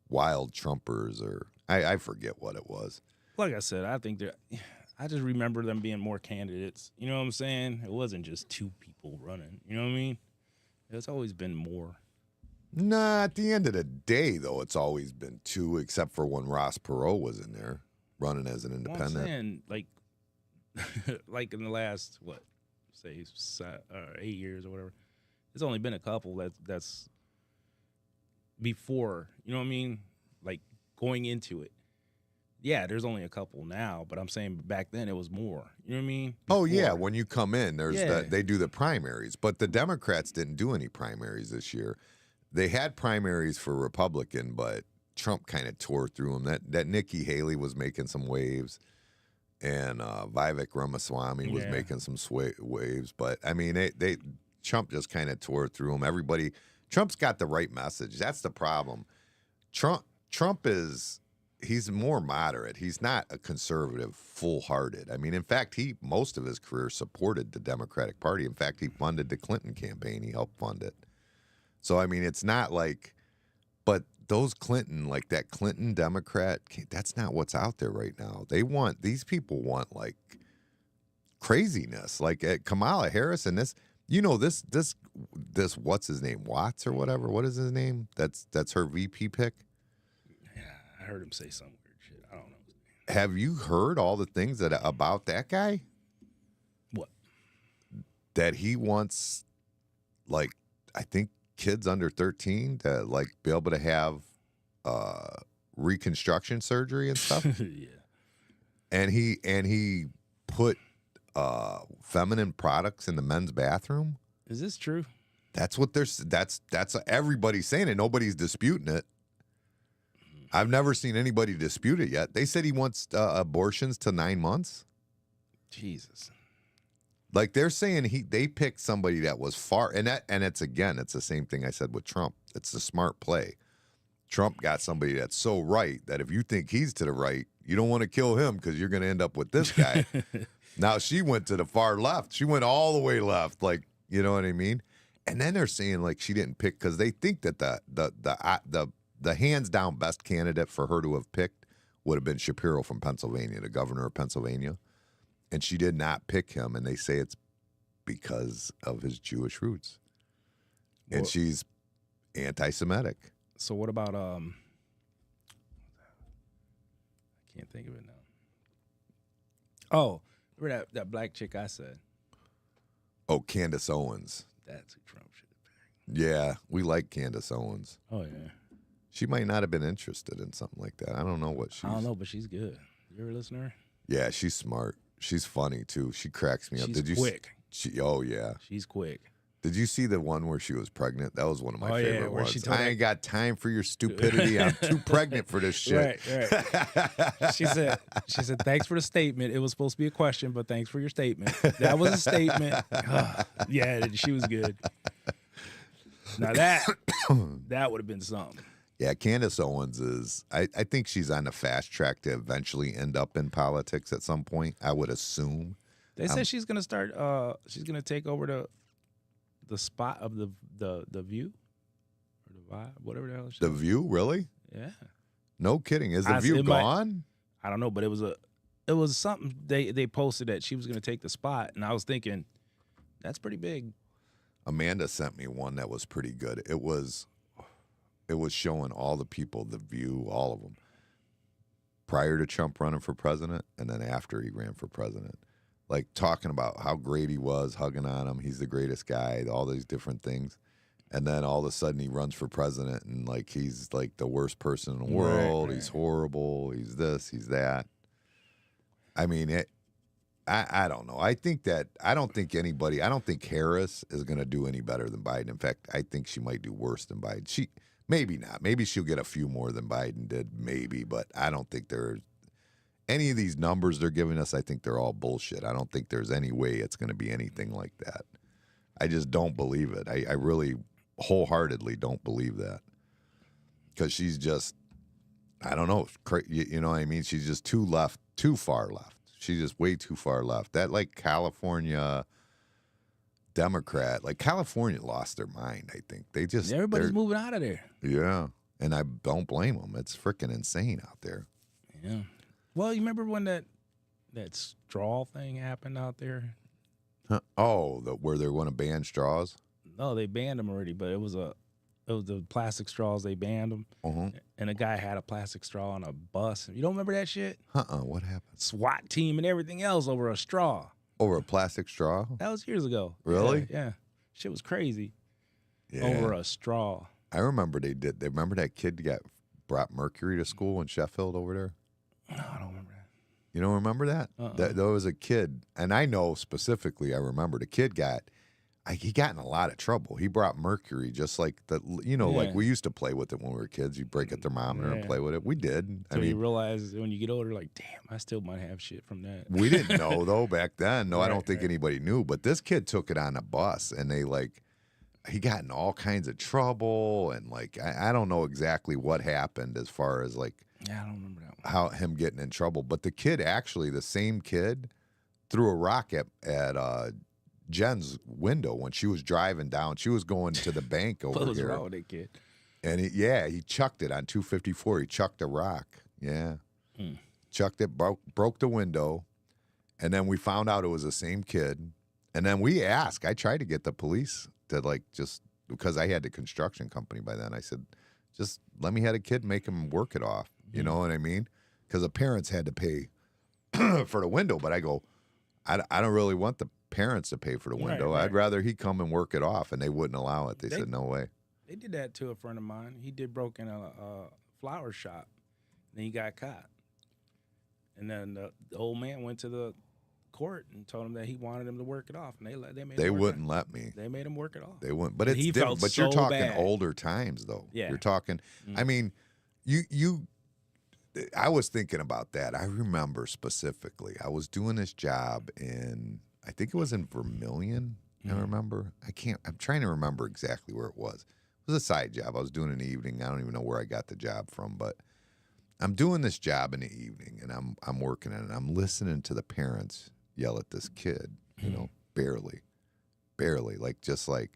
wild Trumpers, or I forget what it was. Like I said, I just remember them being more candidates. You know what I'm saying? It wasn't just two people running. You know what I mean? It's always been more. Nah, at the end of the day, though, it's always been two, except for when Ross Perot was in there running as an independent. Well, I'm saying, like in the last, 8 years or whatever, there's only been a couple that's before, you know what I mean? Like going into it. Yeah, there's only a couple now, but I'm saying back then it was more. You know what I mean? Before. Oh, yeah, when you come in, they do the primaries. But the Democrats didn't do any primaries this year. They had primaries for Republican, but Trump kind of tore through them. That Nikki Haley was making some waves, and Vivek Ramaswamy was making some waves. But, I mean, Trump just kind of tore through them. Trump's got the right message. That's the problem. Trump he's more moderate. He's not a conservative, full-hearted. I mean, in fact, most of his career supported the Democratic Party. In fact, he funded the Clinton campaign. He helped fund it. So, I mean, it's not like, but those Clinton, like that Clinton Democrat, that's not what's out there right now. These people want, like, craziness. Like Kamala Harris and this, you know, this, what's his name, Watts or whatever? What is his name? That's her VP pick? Yeah, I heard him say some weird shit. I don't know. Have you heard all the things about that guy? What? That he wants, like, I think, kids under 13 to, like, be able to have reconstruction surgery and stuff. Yeah. And he put feminine products in the men's bathroom. Is this true? That's what that's everybody's saying it. Nobody's disputing it. I've never seen anybody dispute it yet. They said he wants abortions to 9 months. Jesus. Like they're saying they picked somebody that was far, and it's the same thing I said with Trump. It's a smart play. Trump got somebody that's so right that if you think he's to the right, you don't want to kill him because you're going to end up with this guy. Now she went to the far left. She went all the way left, like, you know what I mean? And then they're saying like she didn't pick because they think that the hands down best candidate for her to have picked would have been Shapiro from Pennsylvania, the governor of Pennsylvania, and she did not pick him. And they say it's because of his Jewish roots, and she's anti-Semitic. So what about I can't think of it now. Oh, remember that black chick I said? Oh, Candace Owens. That's who Trump should have picked. Yeah, we like Candace Owens. Oh yeah. She might not have been interested in something like that. I don't know what she's. I don't know, but she's good. You ever listen to her? Yeah, she's smart. She's funny too. She cracks me up. She's quick. Oh yeah. She's quick. Did you see the one where she was pregnant? That was one of my favorite where ones. she told I ain't got time for your stupidity. I'm too pregnant for this shit. Right. She said, thanks for the statement. It was supposed to be a question, but thanks for your statement. That was a statement. Yeah, she was good. Now that would have been something. Yeah, Candace Owens is, I think she's on the fast track to eventually end up in politics at some point, I would assume. They said she's gonna start she's gonna take over the spot of the View or the Vibe, whatever the hell. The View, really? Yeah. No kidding. Is the View gone? I don't know, but it was something they posted that she was gonna take the spot, and I was thinking, that's pretty big. Amanda sent me one that was pretty good. It was showing all the people, the View, all of them, prior to Trump running for president and then after he ran for president. Like talking about how great he was, hugging on him, he's the greatest guy, all these different things. And then all of a sudden he runs for president and like he's like the worst person in the world. Right. He's horrible. He's this, he's that. I mean, I don't know. I don't think Harris is going to do any better than Biden. In fact, I think she might do worse than Biden. Maybe not. Maybe she'll get a few more than Biden did, maybe, but I don't think there's any of these numbers they're giving us. I think they're all bullshit. I don't think there's any way it's going to be anything like that. I just don't believe it. I really wholeheartedly don't believe that because she's just, I don't know. You know what I mean? She's just too far left. She's just way too far left. That like California Democrat, like California lost their mind, I think. Everybody's moving out of there. Yeah. And I don't blame them. It's freaking insane out there. Yeah. Well, you remember when that straw thing happened out there? Huh? Oh, where they want to ban straws? No, they banned them already, but it was the plastic straws. They banned them, and a guy had a plastic straw on a bus. You don't remember that shit? What happened? SWAT team and everything else over a straw. Over a plastic straw? That was years ago. Really? Yeah. Shit was crazy. Yeah. Over a straw. I remember they remember that kid brought mercury to school in Sheffield over there? No, I don't remember that. You don't remember that? There was a kid, and I know specifically, I remember the kid he got in a lot of trouble. He brought mercury, just like like we used to play with it when we were kids. You break a thermometer and play with it. We did. So you realize when you get older, like, damn, I still might have shit from that. We didn't know though back then. No, I don't think anybody knew. But this kid took it on a bus, and he got in all kinds of trouble, and like I don't know exactly what happened as far as like. Yeah, I don't remember that one. How him getting in trouble. But the kid, actually, the same kid, threw a rock at Jen's window when she was driving down. She was going to the bank over here. What was wrong with that kid? And he chucked it on 254. He chucked a rock. Yeah. Chucked it, broke the window. And then we found out it was the same kid. And then we asked. I tried to get the police to just because I had the construction company by then. I said, just let me have a kid, make him work it off. You know what I mean? Because the parents had to pay for the window. But I go, I don't really want the parents to pay for the window. Right. I'd rather he come and work it off. And they wouldn't allow it. They said, no way. They did that to a friend of mine. He broke in a flower shop. Then he got caught. And then the old man went to the court and told him that he wanted him to work it off. And they wouldn't let me. They made him work it off. They wouldn't. But it's different. But you're talking older times, though. Yeah. You're talking, I mean, I was thinking about that. I remember specifically, I was doing this job I think it was in Vermilion. I remember. I'm trying to remember exactly where it was. was a side job. I was doing in the evening. I don't even know where I got the job from, but I'm doing this job in the evening, and I'm working it, and I'm listening to the parents yell at this kid, you know, barely, like just like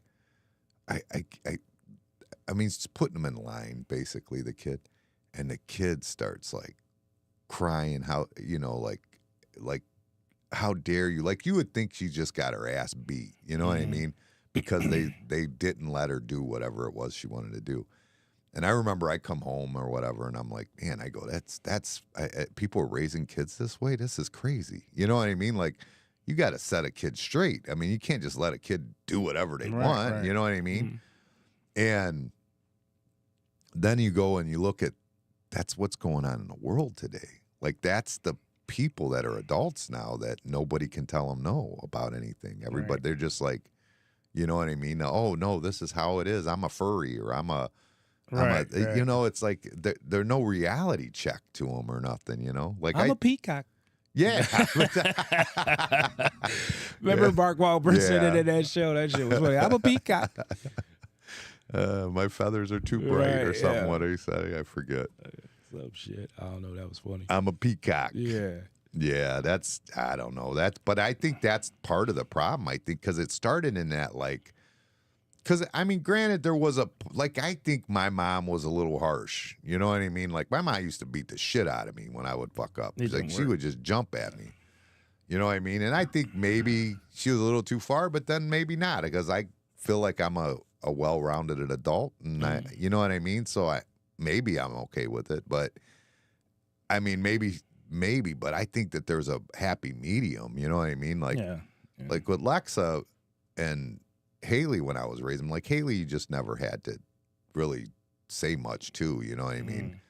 I mean, just putting him in line, basically, the kid, and the kid starts like crying, how, you know, like how dare you? Like, you would think she just got her ass beat, you know what I mean? Because they didn't let her do whatever it was she wanted to do. And I remember I come home or whatever, and I'm like, man, I go, people are raising kids this way? This is crazy. You know what I mean? Like, you got to set a kid straight. I mean, you can't just let a kid do whatever they want. Right. You know what I mean? And then you go and you look at, that's what's going on in the world today. Like, that's the people that are adults now that nobody can tell them no about anything. Everybody, they're just like, you know what I mean? Oh, no, this is how it is. I'm a furry, or I'm a, you know, it's like there's no reality check to them or nothing, you know? Like, I'm a peacock. Yeah. Remember Mark Wahlberg said it in that show? That shit was funny. I'm a peacock. My feathers are too bright or something. What he said, I forget. Some shit. I don't know. That was funny. I'm a peacock. Yeah. Yeah, I don't know. But I think that's part of the problem, I think, because it started in that, like, because, I mean, granted, there was I think my mom was a little harsh. You know what I mean? Like, my mom used to beat the shit out of me when I would fuck up. Like, she would just jump at me. You know what I mean? And I think maybe she was a little too far, but then maybe not, because I feel like I'm a well-rounded adult, and you know what I mean? So maybe I'm okay with it, but I mean, maybe, but I think that there's a happy medium. You know what I mean? Like, like with Lexa and Haley, when I was raising, like, Haley, you just never had to really say much to, you know what I mean?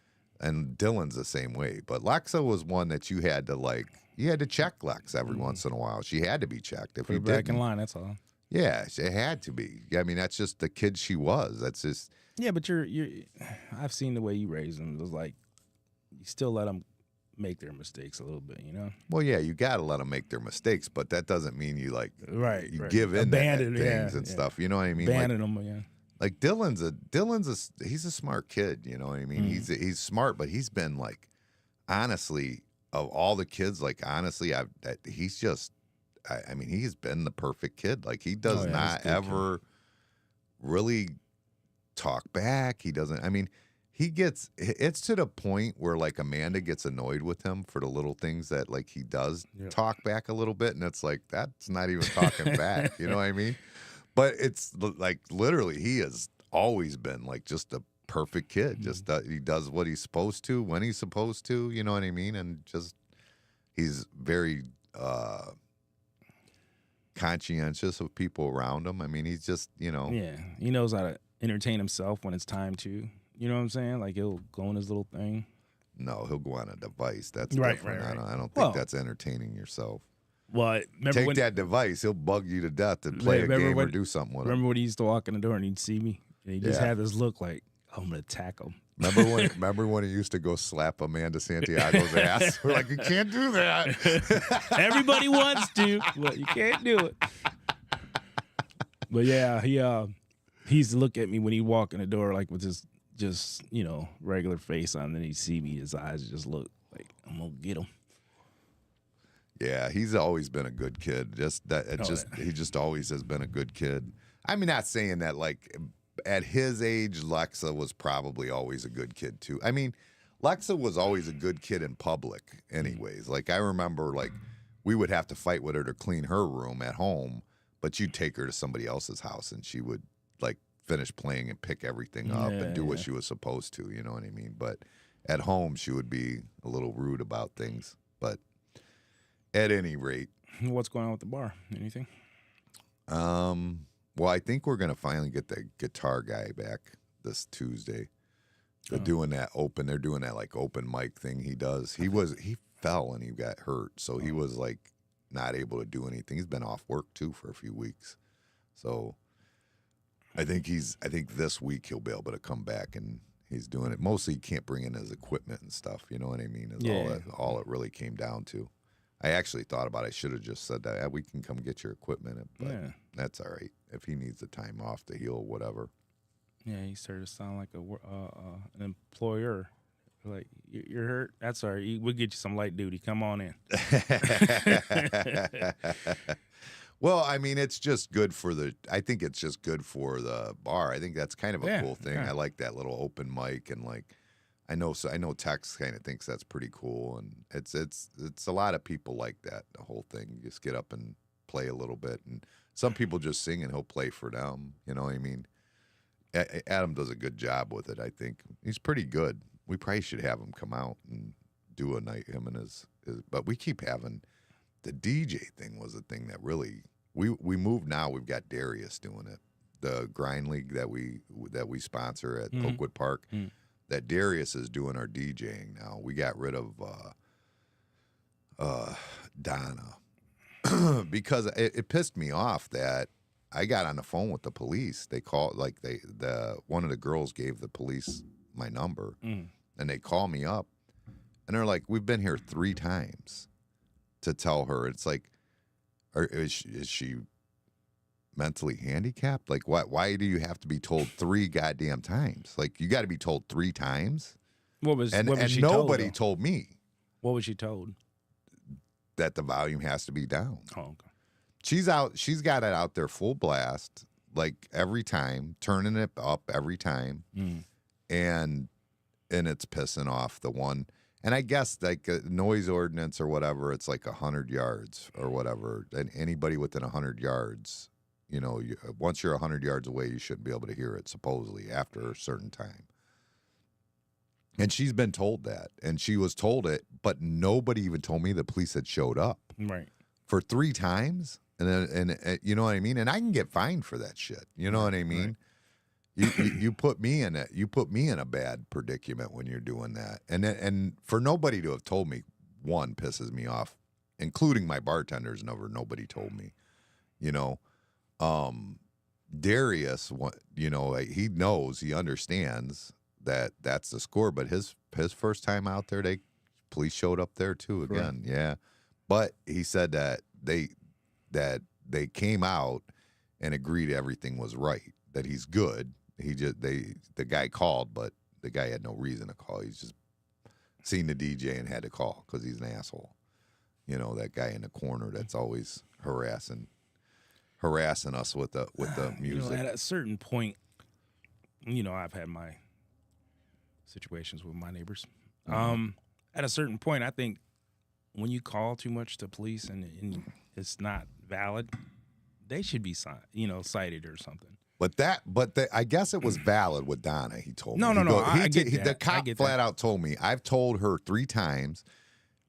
And Dylan's the same way, but Lexa was one that you had to check Lex every once in a while. She had to be checked. If Put you her back didn't, in line, that's all. yeah, it had to be. I mean, that's just the kid she was. That's just. Yeah, but you're. I've seen the way you raise them. It was like you still let them make their mistakes a little bit, you know. Well, yeah, you got to let them make their mistakes, but that doesn't mean you you give in abandon to things and stuff. You know what I mean? Abandon them, yeah. Like he's a smart kid. You know what I mean? He's smart, but he's been like, honestly, of all the kids, like, honestly, he's just. I mean, he's been the perfect kid. Like, he does not ever really talk back. He doesn't. I mean, it's to the point where, like, Amanda gets annoyed with him for the little things that, like, he does talk back a little bit, and it's like, that's not even talking back. You know what I mean? But it's like, literally, he has always been like just a perfect kid. Just he does what he's supposed to when he's supposed to. You know what I mean? And just he's very. Conscientious of people around him. I mean, he's just, you know. Yeah, he knows how to entertain himself when it's time to. You know what I'm saying? Like, he'll go on his little thing. No, he'll go on a device. That's right. different. I don't think that's entertaining yourself. Well, take that device. He'll bug you to death to play a game or do something with him. Remember when he used to walk in the door and he'd see me? And he'd just have this look like, I'm going to tackle him. Remember when he used to go slap Amanda Santiago's ass? We're like, you can't do that. Everybody wants to, but you can't do it. But yeah, he used to look at me when he'd walk in the door, like, with his just, you know, regular face on, and then he'd see me, his eyes just look like, I'm gonna get him. Yeah, he's always been a good kid. He just always has been a good kid. I mean, not saying that, like, at his age, Lexa was probably always a good kid too. I mean, Lexa was always a good kid in public anyways. Like, I remember, like, we would have to fight with her to clean her room at home, but you'd take her to somebody else's house and she would, like, finish playing and pick everything up and do what she was supposed to, you know what I mean? But at home, she would be a little rude about things. But at any rate. What's going on with the bar? Anything? Well, I think we're gonna finally get the guitar guy back this Tuesday. They're doing that like open mic thing he does. He fell and he got hurt, so he was like not able to do anything. He's been off work too for a few weeks. So I think this week he'll be able to come back, and he's doing it. Mostly he can't bring in his equipment and stuff, you know what I mean? All it really came down to. I actually thought about it. I should have just said that we can come get your equipment, but that's all right. If he needs the time off to heal, whatever. Yeah, he started to sound like an employer. Like, you're hurt? That's all right. We'll get you some light duty. Come on in. Well, I mean, it's just good for I think it's just good for the bar. I think that's kind of a cool thing. Yeah. I like that little open mic, and like, I know Tex kind of thinks that's pretty cool, and it's a lot of people like that. The whole thing, you just get up and play a little bit, and some people just sing and he'll play for them. You know what I mean? Adam does a good job with it. I think he's pretty good. We probably should have him come out and do a night. Him and his but we keep having the DJ thing was a thing that really we moved. Now we've got Darius doing it. The Grind League that we sponsor at Oakwood Park. That Darius is doing our DJing now. We got rid of Donna because it pissed me off that I got on the phone with the police. They called, like, one of the girls gave the police my number, and they call me up, and they're like, "We've been here 3 times to tell her." It's like, is she mentally handicapped? Like, why do you have to be told 3 goddamn times? Like, you got to be told 3 times. What was she nobody told me. What was she told? That the volume has to be down. Oh, okay. She's got it out there full blast, like every time, turning it up every time, and it's pissing off the one. And I guess like a noise ordinance or whatever, it's like 100 yards or whatever, and anybody within 100 yards, you know, once you're 100 yards away, you shouldn't be able to hear it supposedly after a certain time. And she's been told that, and she was told it, but nobody even told me the police had showed up. Right. For 3 times. And you know what I mean? And I can get fined for that shit. You know what I mean? Right. You put me in a bad predicament when you're doing that. And for nobody to have told me, one, pisses me off, including my bartenders. Nobody told me. You know, Darius, you know, he knows, he understands that that's the score. But his first time out there, police showed up there too again. Right. Yeah, but he said that they came out and agreed everything was right, that he's good. The guy called, but the guy had no reason to call. He's just seen the DJ and had to call because he's an asshole. You know, that guy in the corner that's always harassing us with the music. You know, at a certain point, you know, I've had my situations with my neighbors. At a certain point, I think when you call too much to police and it's not valid, they should be cited or something. But I guess it was valid with Donna. He told me. No. The cop flat out told me, I've told her 3 times,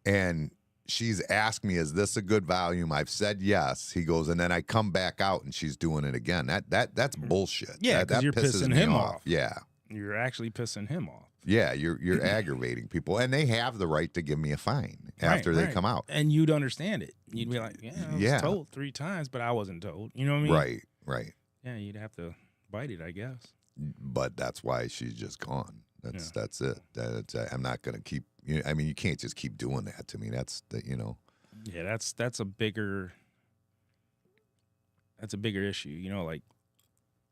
and she's asked me, "Is this a good volume?" I've said yes. He goes, and then I come back out and she's doing it again. That's bullshit. Yeah, that you're pisses pissing me him off. off. Yeah, you're actually pissing him off. Yeah, you're aggravating people, and they have the right to give me a fine after they come out. And you'd understand it. You'd be like, I was told 3 times, but I wasn't told. You know what I mean? Right. Yeah, you'd have to bite it, I guess. But that's why she's just gone. That's it. I'm not gonna keep. I mean, you can't just keep doing that to me. Yeah, that's a bigger issue. You know, like,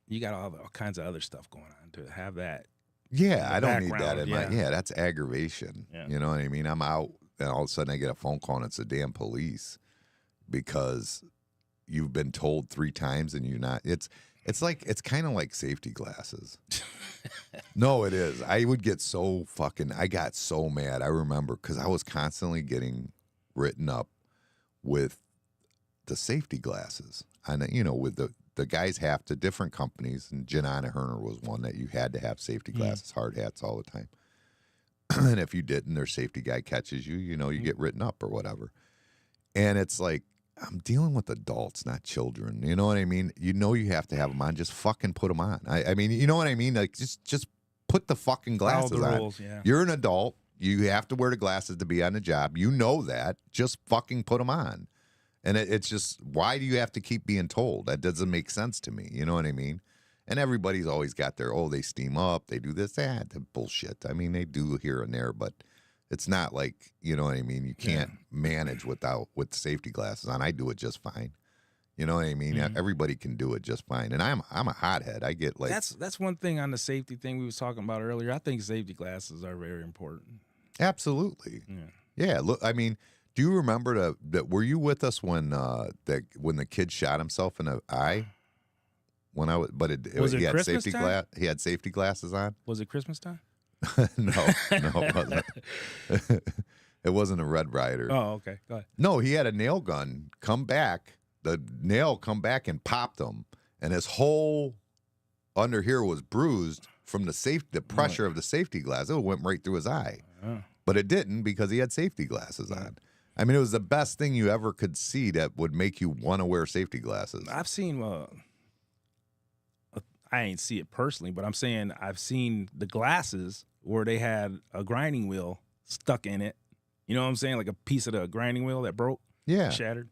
you got all kinds of other stuff going on to have that. Yeah, I don't need that in my. Yeah, that's aggravation. Yeah. You know what I mean? I'm out, and all of a sudden I get a phone call, and it's the damn police because you've been told 3 times and you're not. It's kind of like safety glasses. No, it is. I would get I got so mad. I remember because I was constantly getting written up with the safety glasses, and with the guys have to, different companies, and Janana Herner was one that you had to have safety glasses, hard hats all the time. And if you didn't, their safety guy catches you, you get written up or whatever. And it's like, I'm dealing with adults, not children. You know what I mean? You have to have them on. Just fucking put them on. I mean, you know what I mean? Like, just put the fucking glasses on. Rules, yeah. You're an adult. You have to wear the glasses to be on the job. You know that. Just fucking put them on. And it's just, why do you have to keep being told? That doesn't make sense to me. You know what I mean? And everybody's always got they steam up, they do this, that bullshit. I mean, they do here and there, but it's not like, you know what I mean? You can't manage with safety glasses on. I do it just fine. You know what I mean? Everybody can do it just fine. And I'm a hothead. I get like that's one thing on the safety thing we was talking about earlier. I think safety glasses are very important. absolutely. Yeah. Yeah. Look, I mean, do you remember that? Were you with us when the kid shot himself in the eye? When I was, but Was it he had Christmas safety time? He had safety glasses on. Was it Christmas time? No, it wasn't. It wasn't a Red Ryder. Oh, okay. Go ahead. No, he had a nail gun come back. The nail come back and popped him, and his whole under here was bruised from the pressure of the safety glass. It went right through his eye, but it didn't because he had safety glasses on. I mean, it was the best thing you ever could see that would make you want to wear safety glasses. I've seen. I ain't see it personally, but I'm saying I've seen the glasses where they had a grinding wheel stuck in it. You know what I'm saying? Like a piece of the grinding wheel that broke, Yeah, shattered.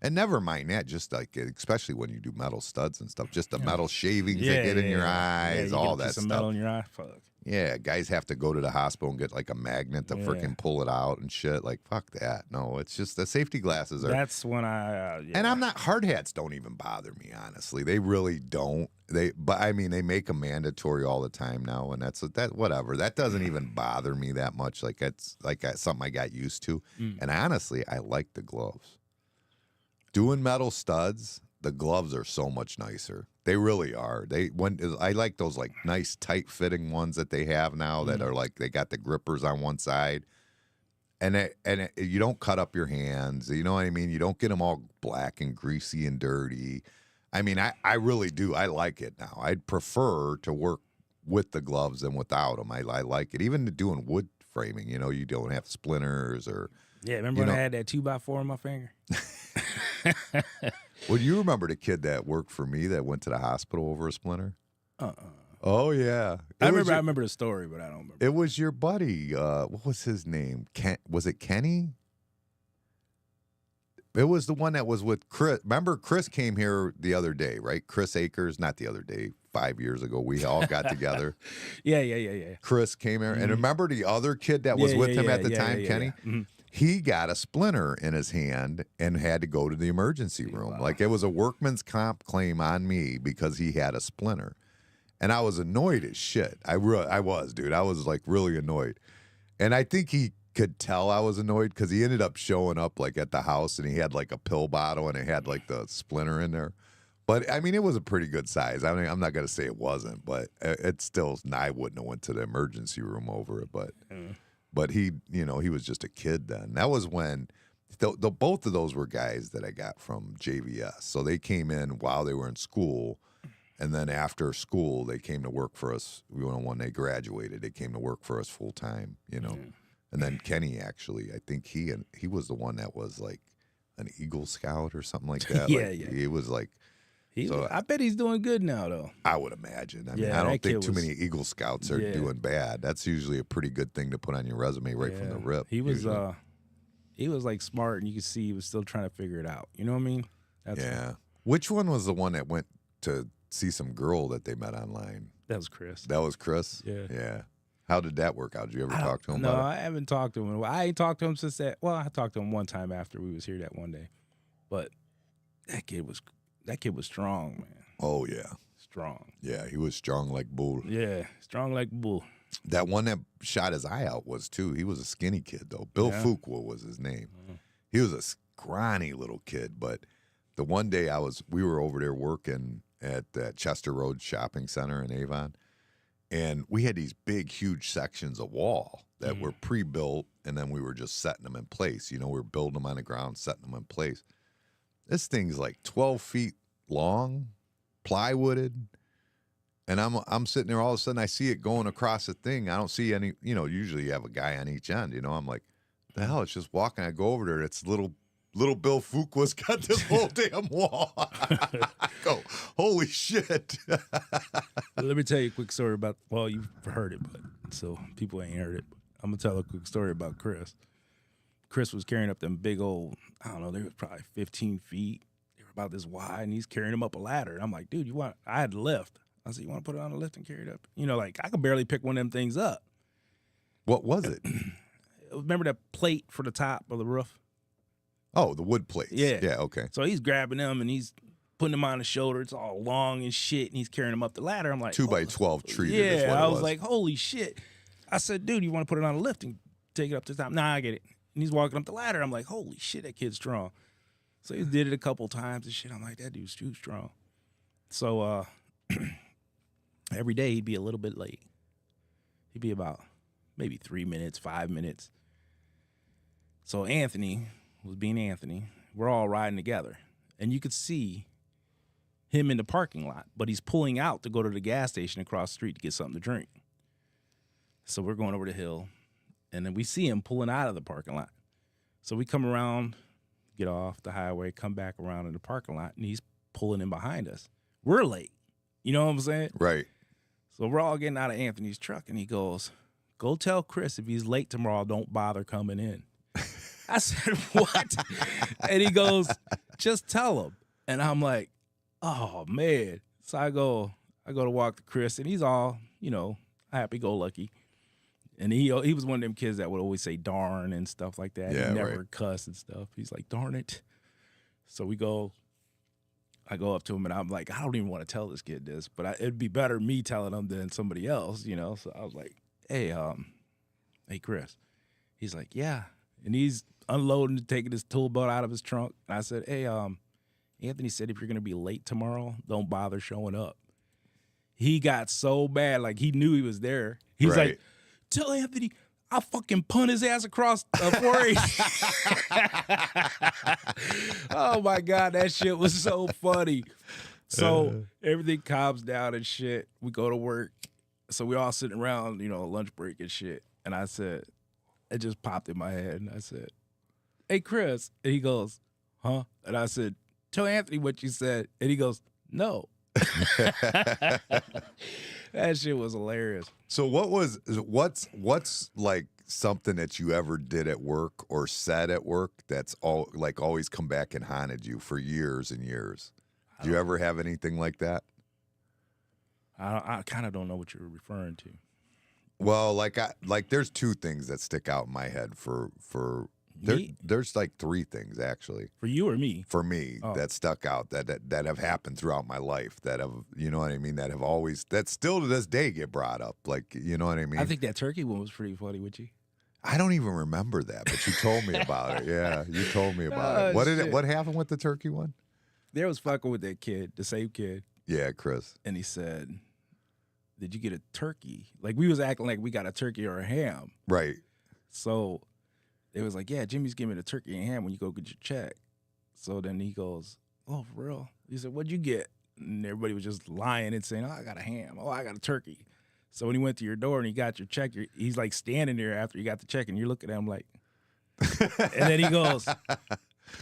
and never mind that. Just like, especially when you do metal studs and stuff, just the metal shavings that get in your eyes, you all get a that piece of stuff. metal in your eye. Fuck. Yeah, guys have to go to the hospital and get like a magnet to freaking pull it out and shit. Like, fuck that. No, it's just the safety glasses are. That's when And I'm not. Hard hats don't even bother me, honestly. They really don't. But I mean, they make them mandatory all the time now, and that's whatever. That doesn't even bother me that much. Like it's like something I got used to. And honestly, I like the gloves. Doing metal studs, the gloves are so much nicer. They really are. I like those like nice tight fitting ones that they have now that are like they got the grippers on one side, and you don't cut up your hands. You know what I mean? You don't get them all black and greasy and dirty. I mean, I really do. I like it now. I'd prefer to work with the gloves than without them. I like it. Even doing wood framing, you know, you don't have splinters or. Yeah, remember when I had that 2x4 on my finger? Well, you remember the kid that worked for me that went to the hospital over a splinter? Oh yeah, I remember the story, but I don't remember. It was your buddy. What was his name? Was it Kenny? It was the one that was with Chris. Remember, Chris came here the other day, right? Chris Akers, not the other day, 5 years ago. We all got together. Yeah. Chris came here, and remember the other kid that was with him at the time, Kenny? Yeah. He got a splinter in his hand and had to go to the emergency room. Wow. Like it was a workman's comp claim on me because he had a splinter. And I was annoyed as shit. I was, dude. I was like really annoyed. And I think he could tell I was annoyed because he ended up showing up like at the house and he had like a pill bottle and it had like the splinter in there. But I mean, it was a pretty good size. I mean, I'm not going to say it wasn't, but it's still, I wouldn't have went to the emergency room over it. But he, you know, he was just a kid then. That was when both of those were guys that I got from JVS. So they came in while they were in school. And then after school, they came to work for us. When they graduated, they came to work for us full time, you know. And then Kenny, actually, I think he was the one that was like an Eagle Scout or something like that. Yeah. He was like. I bet he's doing good now, though. I would imagine. I mean, I don't think too many Eagle Scouts are Yeah. doing bad. That's usually a pretty good thing to put on your resume right from the rip. He was usually. he was like smart, and you could see he was still trying to figure it out. You know what I mean? Yeah. Which one was the one that went to see some girl that they met online? That was Chris. That was Chris? Yeah. Yeah. How did that work out? Did you ever talk to him No, about I haven't talked to him. I ain't talked to him since that. Well, I talked to him one time after we was here that one day. But that kid was strong, man. Oh, yeah. Strong. Yeah, he was strong like bull. Yeah, strong like bull. That one that shot his eye out was, too. He was a skinny kid, though. Bill Fuqua was his name. He was a scrawny little kid, but the one day we were over there working at that Chester Road Shopping Center in Avon, and we had these big, huge sections of wall that were pre-built, and then we were just setting them in place. You know, we were building them on the ground, setting them in place. This thing's like 12 feet long, plywooded, and I'm sitting there, all of a sudden I see it going across the thing. I don't see any, you know, usually you have a guy on each end, you know. I'm like, the hell, it's just walking. I go over there, and it's little Bill Fuqua's got this whole damn wall. I go, holy shit. Let me tell you a quick story about, well, you've heard it, but so people ain't heard it. But I'm going to tell a quick story about Chris. Chris was carrying up them big old, I don't know, they were probably 15 feet. They were about this wide, and he's carrying them up a ladder. And I'm like, dude, I had to lift. I said, you want to put it on the lift and carry it up? You know, like, I could barely pick one of them things up. What was it? Remember that plate for the top of the roof? Oh, the wood plates. Yeah. Yeah, okay. So he's grabbing them and he's putting them on his shoulder. It's all long and shit, and he's carrying them up the ladder. I'm like, 2x12 treated yeah. is what it I was. was like, holy shit. I said, dude, you want to put it on a lift and take it up to the top? Nah, I get it. And he's walking up the ladder. I'm like, holy shit, that kid's strong. So he did it a couple times and shit. I'm like, that dude's too strong. So every day he'd be a little bit late. He'd be about maybe 3 minutes, 5 minutes. So Anthony was being Anthony. We're all riding together. And you could see him in the parking lot, but he's pulling out to go to the gas station across the street to get something to drink. So we're going over the hill, and then we see him pulling out of the parking lot. So we come around, get off the highway, come back around in the parking lot, and he's pulling in behind us. We're late. You know what I'm saying? Right. So we're all getting out of Anthony's truck, and he goes, go tell Chris if he's late tomorrow, don't bother coming in. I said, what? And he goes, just tell him. And I'm like, oh, man. So I go to walk to Chris, and he's all, happy-go-lucky. And he was one of them kids that would always say darn and stuff like that. Yeah, he never right. cuss and stuff. He's like, darn it. So I go up to him, and I'm like, I don't even want to tell this kid this, but it'd be better me telling him than somebody else, So I was like, hey, Chris. He's like, yeah. And he's unloading, taking his tool belt out of his trunk. And I said, hey, Anthony said if you're going to be late tomorrow, don't bother showing up. He got so bad, like he knew he was there. He's Right. like, tell Anthony I'll fucking punt his ass across 480. Oh, my God. That shit was so funny. So everything calms down and shit. We go to work. So we all sitting around, lunch break and shit. And I said, it just popped in my head. And I said, hey, Chris. And he goes, huh? And I said, tell Anthony what you said. And he goes, no. That shit was hilarious. So what's like something that you ever did at work or said at work that's always come back and haunted you for years and years? Do you ever have anything like that? I kind of don't know what you're referring to. Well, there's two things that stick out in my head there's like three things actually. For you or me? For me, that stuck out that have happened throughout my life that have, you know what I mean, that still to this day get brought up. Like, you know what I mean? I think that turkey one was pretty funny with you. I don't even remember that, but you told me about it. Yeah, you told me about it. What happened with the turkey one? There was fucking with that kid, the same kid. Yeah, Chris. And he said, did you get a turkey? Like, we was acting like we got a turkey or a ham. Right. So it was like, yeah, Jimmy's giving me the turkey and ham when you go get your check. So then he goes, oh, for real? He said, what'd you get? And everybody was just lying and saying, oh, I got a ham. Oh, I got a turkey. So when he went to your door and he got your check, he's like standing there after he got the check, and you're looking at him like, and then he goes,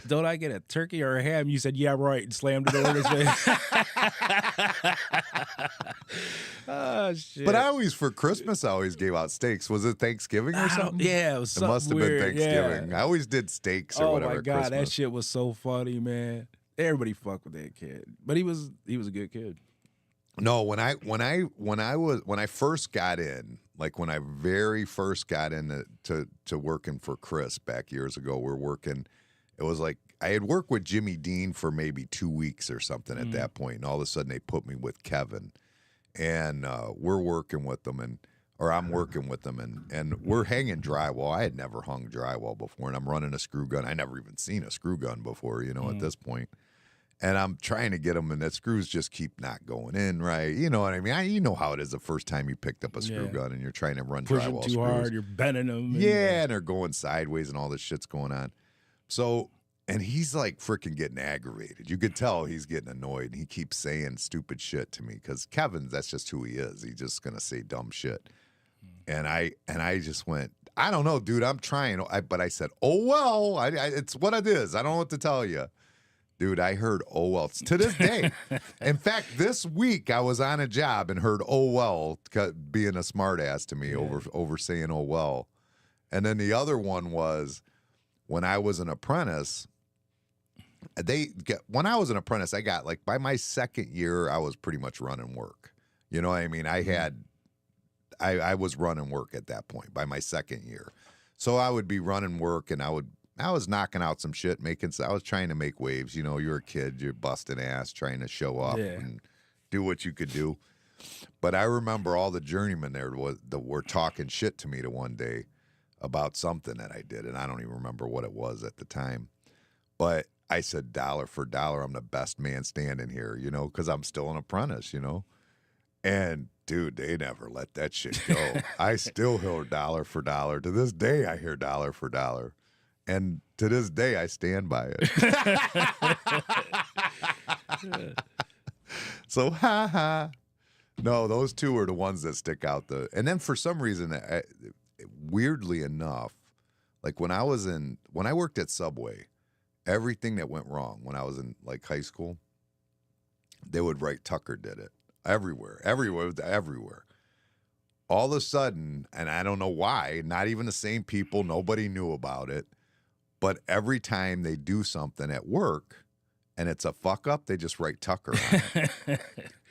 don't I get a turkey or a ham? You said, yeah, right, and slammed the door in his face. Oh, shit. But for Christmas, I always gave out steaks. Was it Thanksgiving or something? Yeah, it was something must have weird. been Thanksgiving. Yeah. I always did steaks or whatever. Oh, my God, Christmas. that shit was so funny, man. Everybody fucked with that kid. But he was a good kid. No, when I first got in, like when I very first got into to working for Chris back years ago, it was like I had worked with Jimmy Dean for maybe 2 weeks or something at that point, and all of a sudden they put me with Kevin, and we're working with them, I'm working with them, and we're hanging drywall. I had never hung drywall before, and I'm running a screw gun. I never even seen a screw gun before, at this point. And I'm trying to get them, and the screws just keep not going in right. You know what I mean? You know how it is the first time you picked up a screw gun and you're trying to run Pushing drywall too screws. hard, you're bending them. And they're going sideways and all this shit's going on. So, and he's like freaking getting aggravated. You could tell he's getting annoyed, and he keeps saying stupid shit to me because Kevin, that's just who he is. He's just going to say dumb shit. And I just went, I don't know, dude, I'm trying. But I said, oh, well, it's what it is. I don't know what to tell you. Dude, I heard oh well to this day. In fact, this week I was on a job and heard oh well being a smart ass to me over saying oh well. And then the other one was when I was an apprentice. When I was an apprentice, I got like by my second year, I was pretty much running work. You know what I mean? I was running work at that point by my second year. So I would be running work, and I would I was knocking out some shit, I was trying to make waves. You know, you're a kid, you're busting ass, trying to show up and do what you could do. But I remember all the journeymen there were talking shit to me to one day about something that I did, and I don't even remember what it was at the time. But I said, dollar for dollar, I'm the best man standing here, you know, because I'm still an apprentice, you know. And, dude, they never let that shit go. I still hear dollar for dollar. To this day, I hear dollar for dollar. And to this day, I stand by it. So, ha. No, those two are the ones that stick out. And then for some reason, weirdly enough, like when I worked at Subway, everything that went wrong when I was in like high school, they would write Tucker did it everywhere. All of a sudden, and I don't know why, not even the same people, nobody knew about it, but every time they do something at work and it's a fuck up, they just write Tucker on it.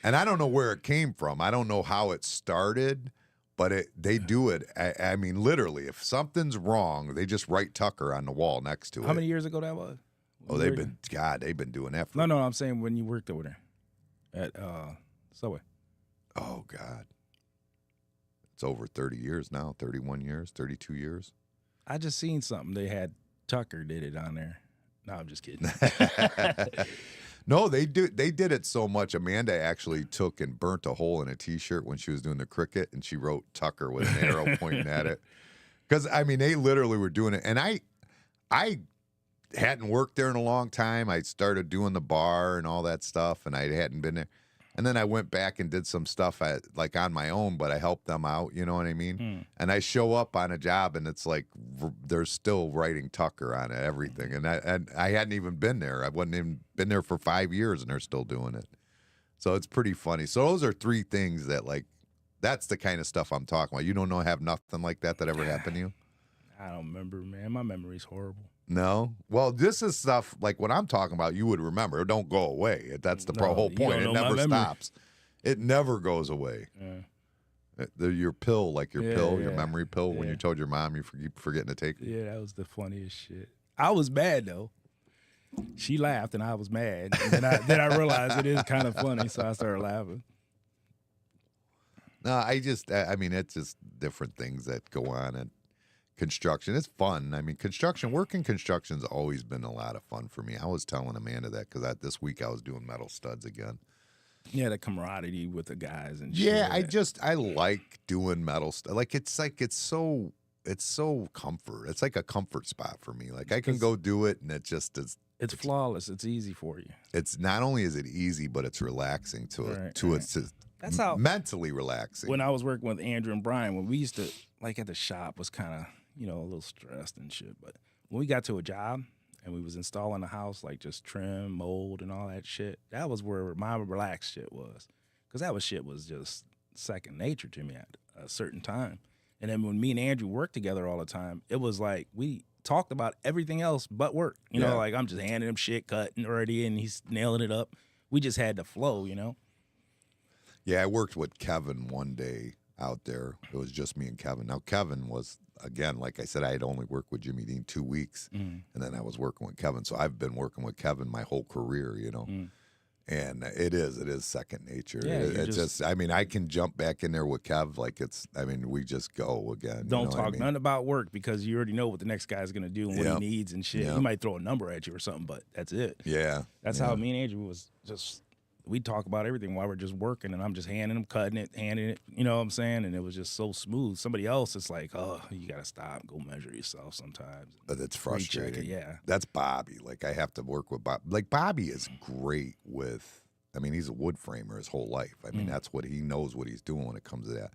And I don't know where it came from. I don't know how it started, but they do it. I mean, literally, if something's wrong, they just write Tucker on the wall next to it. How many years ago that was? Oh, they've been doing that for... No, I'm saying when you worked over there at Subway. Oh, God. It's over 30 years now, 31 years, 32 years. I just seen something. They had Tucker did it on there. No, I'm just kidding. No, they did it so much. Amanda actually took and burnt a hole in a T-shirt when she was doing the cricket, and she wrote Tucker with an arrow pointing at it. Because, I mean, they literally were doing it. And I hadn't worked there in a long time. I started doing the bar and all that stuff, and I hadn't been there. And then I went back and did some stuff like on my own, but I helped them out, you know what I mean? And I show up on a job, and it's like they're still writing Tucker on it, everything. And I hadn't even been there. I wasn't even been there for 5 years, and they're still doing it. So it's pretty funny. So those are three things that, like, that's the kind of stuff I'm talking about. You don't have nothing like that ever happened to you? I don't remember, man. My memory's horrible. No? Well, this is stuff, like what I'm talking about, you would remember. It don't go away. That's the whole point. It never stops. It never goes away. Yeah. Your pill, like your your memory pill, when you told your mom you keep forgetting to take it. Yeah, that was the funniest shit. I was mad, though. She laughed, and I was mad. And then I realized it is kind of funny, so I started laughing. No, I mean, it's just different things that go on at construction. It's fun. I mean, working construction's always been a lot of fun for me. I was telling Amanda that because this week I was doing metal studs again. Yeah, the camaraderie with the guys and shit. Yeah, I like doing metal stuff. Like it's so comfort. It's like a comfort spot for me. Like I can go do it, and it just is. It's flawless. It's easy for you. It's not only is it easy, but it's relaxing to That's how mentally relaxing. When I was working with Andrew and Brian, when we used to like at the shop was kind of a little stressed and shit. But when we got to a job and we was installing the house, like just trim, mold, and all that shit, that was where my relaxed shit was. Because that shit was just second nature to me at a certain time. And then when me and Andrew worked together all the time, it was like we talked about everything else but work. You know, like I'm just handing him shit cutting already and he's nailing it up. We just had the flow, you know? Yeah, I worked with Kevin one day out there. It was just me and Kevin. Now, Kevin was, again, like I said, I had only worked with Jimmy Dean 2 weeks, and then I was working with Kevin. So I've been working with Kevin my whole career, you know. And it is second nature. Yeah, it's just, I mean, I can jump back in there with Kev like we just go again. Don't talk nothing about work because you already know what the next guy's going to do and what he needs and shit. He might throw a number at you or something, but that's it. Yeah. That's how me and Andrew was just, we talk about everything while we're just working, and I'm just handing him, cutting it, handing it, you know what I'm saying? And it was just so smooth. Somebody else, it's like, oh, you got to stop, go measure yourself sometimes. But it's frustrating. Yeah. That's Bobby. Like, I have to work with Bob. Like, Bobby is great with, I mean, he's a wood framer his whole life. I mean, that's what he knows what he's doing when it comes to that.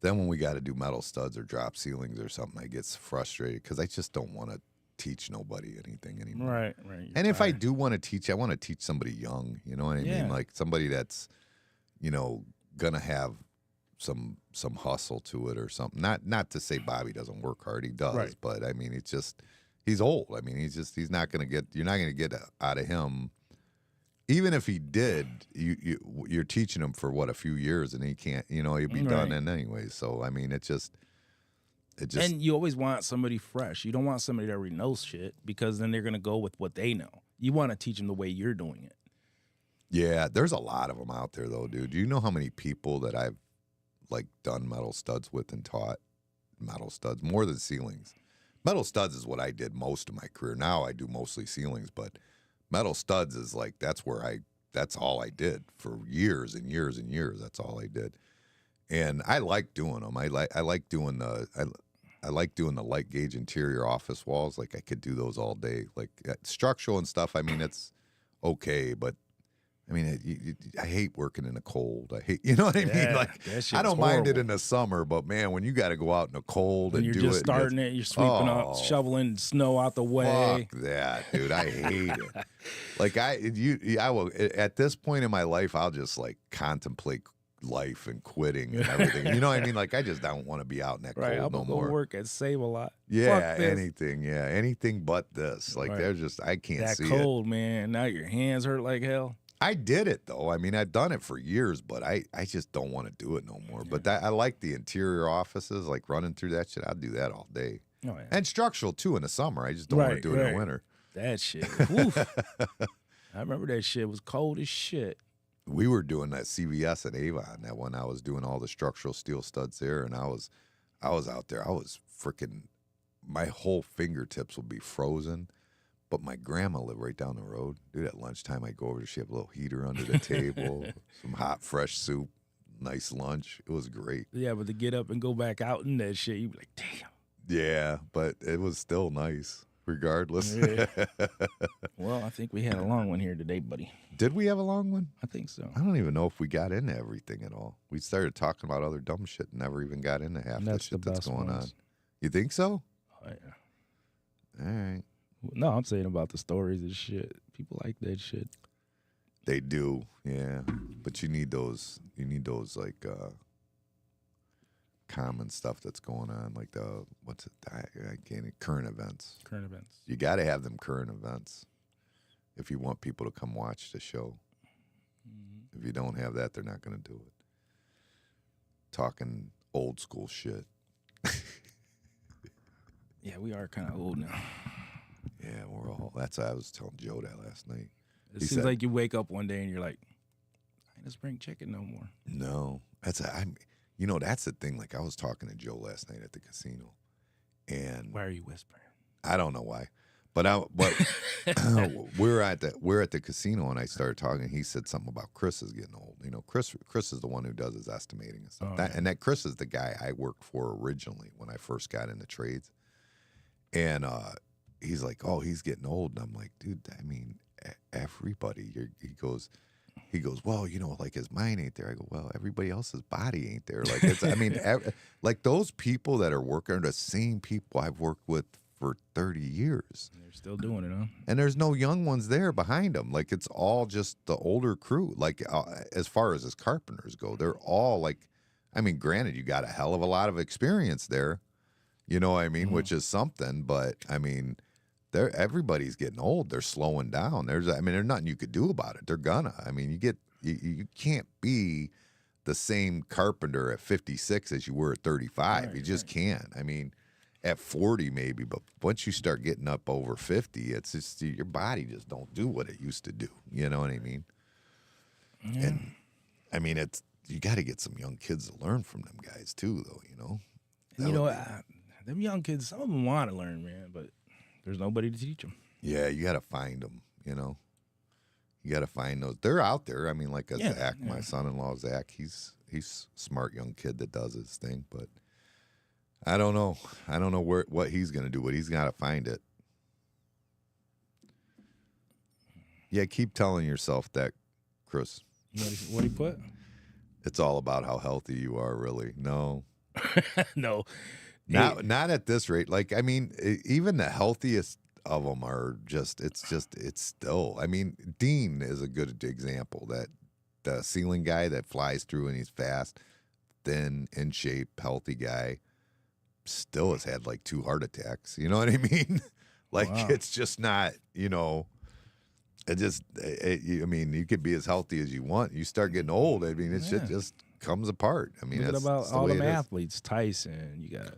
Then when we got to do metal studs or drop ceilings or something, I get frustrated because I just don't want to teach nobody anything anymore. Right. And if I do want to teach, I want to teach somebody young. You know what I mean? Like somebody that's, gonna have some hustle to it or something. Not to say Bobby doesn't work hard. He does, but I mean, it's just he's old. I mean, you're not gonna get out of him. Even if he did, you're teaching him for a few years, and he can't. He'll be done in anyway. So I mean, it's just. It just And you always want somebody fresh. You don't want somebody that already knows shit because then they're going to go with what they know. You want to teach them the way you're doing it. yeah. There's a lot of them out there though, dude. Do you know how many people that I've like done metal studs with and taught metal studs more than ceilings? Metal studs is what I did most of my career. Now I do mostly ceilings, but metal studs is like that's all I did for years and years and years. That's all I did. And I like doing them. I like doing the light gauge interior office walls. Like I could do those all day. Like structural and stuff. I mean, it's okay, but I mean, I hate working in the cold. I hate, you know what I mean? Like I don't mind it in the summer, but man, when you got to go out in the cold and you're do just it, starting it, you're sweeping up, shoveling snow out the way. Fuck that, dude. I hate it. Like I will at this point in my life, I'll just like contemplate life and quitting and everything. You know what I mean? Like I just don't want to be out in that Right, cold I'm no gonna go more. work at Save a Lot. Yeah, Fuck this. anything but this. Like Right. there's just I can't That see it. cold, man. Now your hands hurt like hell. I did it though. I mean, I've done it for years, but I just don't want to do it no more. But I like the interior offices, like running through that shit. I'd do that all day. Oh, yeah. And structural too in the summer. I just don't want to do it in the winter. That shit. Oof. I remember that shit was cold as shit. We were doing that CVS at Avon. That one I was doing all the structural steel studs there, and I was out there. I was freaking. My whole fingertips would be frozen. But my grandma lived right down the road. Dude, at lunchtime, I'd go over there. She had a little heater under the table, some hot, fresh soup, nice lunch. It was great. Yeah, but to get up and go back out in that shit, you'd be like, damn. Yeah, but it was still nice, regardless. Yeah. Well, I think we had a long one here today, buddy. Did we have a long one? I think so. I don't even know if we got into everything at all. We started talking about other dumb shit and never even got into half the shit that's going on. You think so? Oh, yeah. All right. No, I'm saying about the stories and shit. People like that shit. They do, yeah. But you need those like common stuff that's going on, like the current events. Current events. You got to have them current events if you want people to come watch the show. Mm-hmm. If you don't have that, they're not going to do it. Talking old school shit. Yeah, we are kind of old now. Yeah, we're all. That's I was telling Joe that last night. It seems like you wake up one day and you're like, I ain't a spring chicken no more. No, that's the thing. Like I was talking to Joe last night at the casino, and Why are you whispering? I don't know why, but we're at the casino and I started talking. He said something about Chris is getting old. You know, Chris is the one who does his estimating and stuff. And that Chris is the guy I worked for originally when I first got into trades, and he's like, oh, he's getting old, and I'm like, dude, I mean, everybody. He goes, well, you know, like his mind ain't there. I go, well, everybody else's body ain't there. Like it's, I mean, like those people that are working are the same people I've worked with for 30 years. And they're still doing it, huh? And there's no young ones there behind them. Like it's all just the older crew. Like as far as carpenters go, they're all like, I mean, granted, you got a hell of a lot of experience there. You know what I mean? Mm-hmm. Which is something, but I mean, everybody's getting old. They're slowing down. There's nothing you could do about it. They're gonna. I mean, you can't be the same carpenter at 56 as you were at 35. Right, you just can't. I mean, at 40 maybe, but once you start getting up over 50, it's just your body just don't do what it used to do. You know what I mean? Yeah. And I mean, you got to get some young kids to learn from them guys too, though. You know. Them young kids, some of them want to learn, man, but there's nobody to teach them. Yeah, you got to find them, you know. You got to find those. They're out there. I mean, like Zach, my son-in-law, Zach, he's a smart young kid that does his thing, but I don't know. I don't know what he's going to do, but he's got to find it. Yeah, keep telling yourself that, Chris. What he put? It's all about how healthy you are, really. No. No. Not at this rate. Like, I mean, even the healthiest of them are it's still, I mean, Dean is a good example. That the ceiling guy that flies through and he's fast, thin, in shape, healthy guy, still has had like 2 heart attacks. You know what I mean? Like, wow. It's just not, you know, I mean, you could be as healthy as you want. You start getting old, I mean, shit just comes apart. I mean, What about all them athletes? Tyson, you got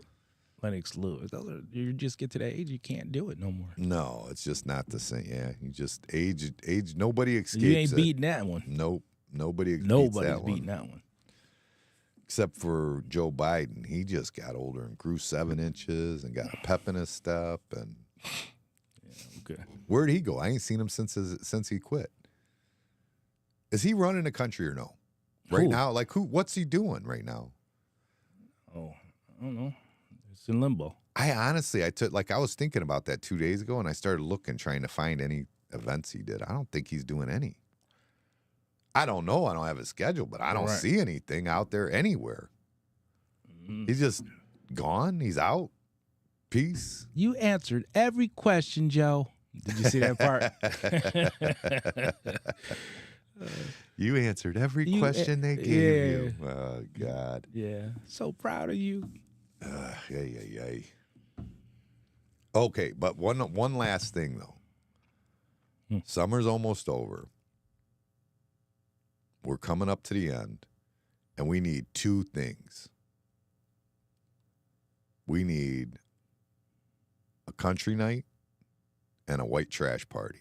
Lennox Lewis. You just get to that age, you can't do it no more. No, it's just not the same. Yeah, you just age. Nobody escapes. You ain't it. beating that one. Nope, nobody. Nobody's beating that one. Except for Joe Biden. He just got older and grew 7 inches and got a pep in his step. And Okay. where'd he go? I ain't seen him since he quit. Is he running the country or no? Right Who? now, like who? What's he doing right now? Oh, I don't know. It's in limbo. I honestly, I was thinking about that 2 days ago, and I started looking, trying to find any events he did. I don't think he's doing any. I don't know. I don't have his schedule, but I don't see anything out there anywhere. He's just gone. He's out. Peace. You answered every question, Joe. Did you see that part? You answered every question they gave you. Oh, God. Yeah. So proud of you. Yay. Okay, but one last thing, though. Summer's almost over. We're coming up to the end, and we need 2 things. We need a country night and a white trash party.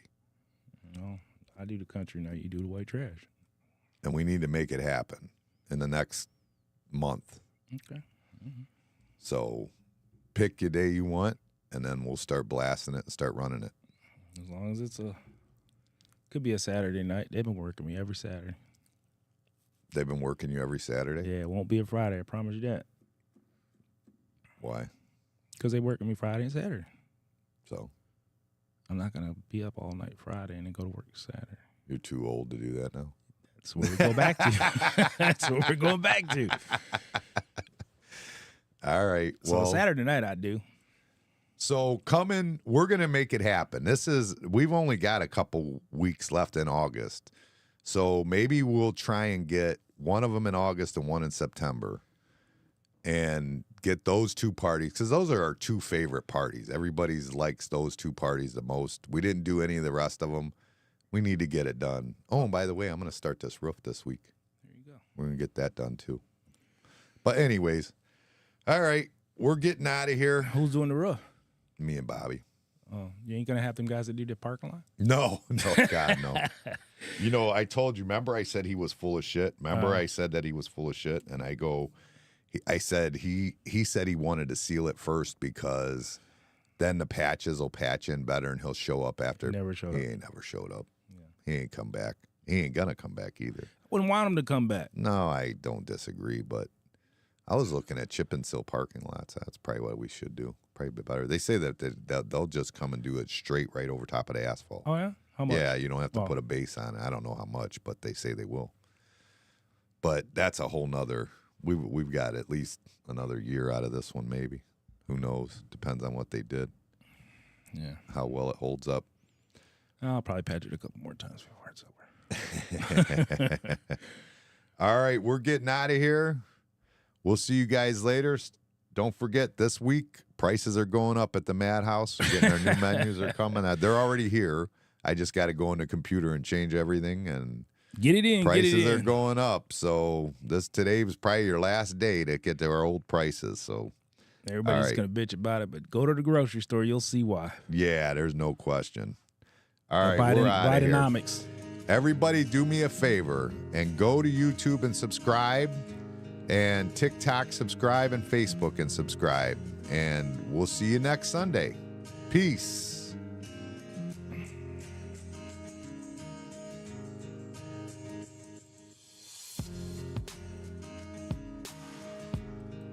No, I do the country night. You do the white trash. And we need to make it happen in the next month. Okay. Mm-hmm. So pick your day you want, and then we'll start blasting it and start running it. As long as could be a Saturday night. They've been working me every Saturday. They've been working you every Saturday? Yeah, it won't be a Friday. I promise you that. Why? Because they working me Friday and Saturday. So I'm not going to be up all night Friday and then go to work Saturday. you're too old to do that now? That's what we go back to. That's what we're going back to. All right. So Saturday night I do. So we're going to make it happen. We've only got a couple weeks left in August. So maybe we'll try and get one of them in August and one in September and get those 2 parties, because those are our 2 favorite parties. Everybody likes those 2 parties the most. We didn't do any of the rest of them. We need to get it done. Oh, and by the way, I'm going to start this roof this week. There you go. We're going to get that done too. But anyways, all right, we're getting out of here. Who's doing the roof? Me and Bobby. Oh, you ain't going to have them guys that do the parking lot? No, God, no. You know, I told you, remember I said he was full of shit? Remember I said that he was full of shit? And I said he said he wanted to seal it first because then the patches will patch in better and he'll show up after. Never showed up. He ain't never showed up. Yeah. He ain't come back. He ain't going to come back either. I wouldn't want him to come back. No, I don't disagree, but I was looking at chip and seal parking lots. That's probably what we should do. Probably better. They say that they'll just come and do it straight right over top of the asphalt. Oh, yeah? How much? Yeah, you don't have to put a base on it. I don't know how much, but they say they will. But that's a whole nother. We've got at least another year out of this one, maybe. Who knows? Depends on what they did. Yeah. How well it holds up. I'll probably patch it a couple more times before it's over. All right, we're getting out of here. We'll see you guys later. Don't forget, this week, prices are going up at the Madhouse. We're getting our new menus are coming. They're already here. I just got to go in the computer and change everything, and get it in. prices are going up. So today was probably your last day to get to our old prices. So everybody's going to bitch about it, but go to the grocery store. You'll see why. Yeah, there's no question. All right, we're out of here. Bidenomics. Everybody do me a favor and go to YouTube and subscribe, and TikTok subscribe, and Facebook and subscribe. And we'll see you next Sunday. Peace.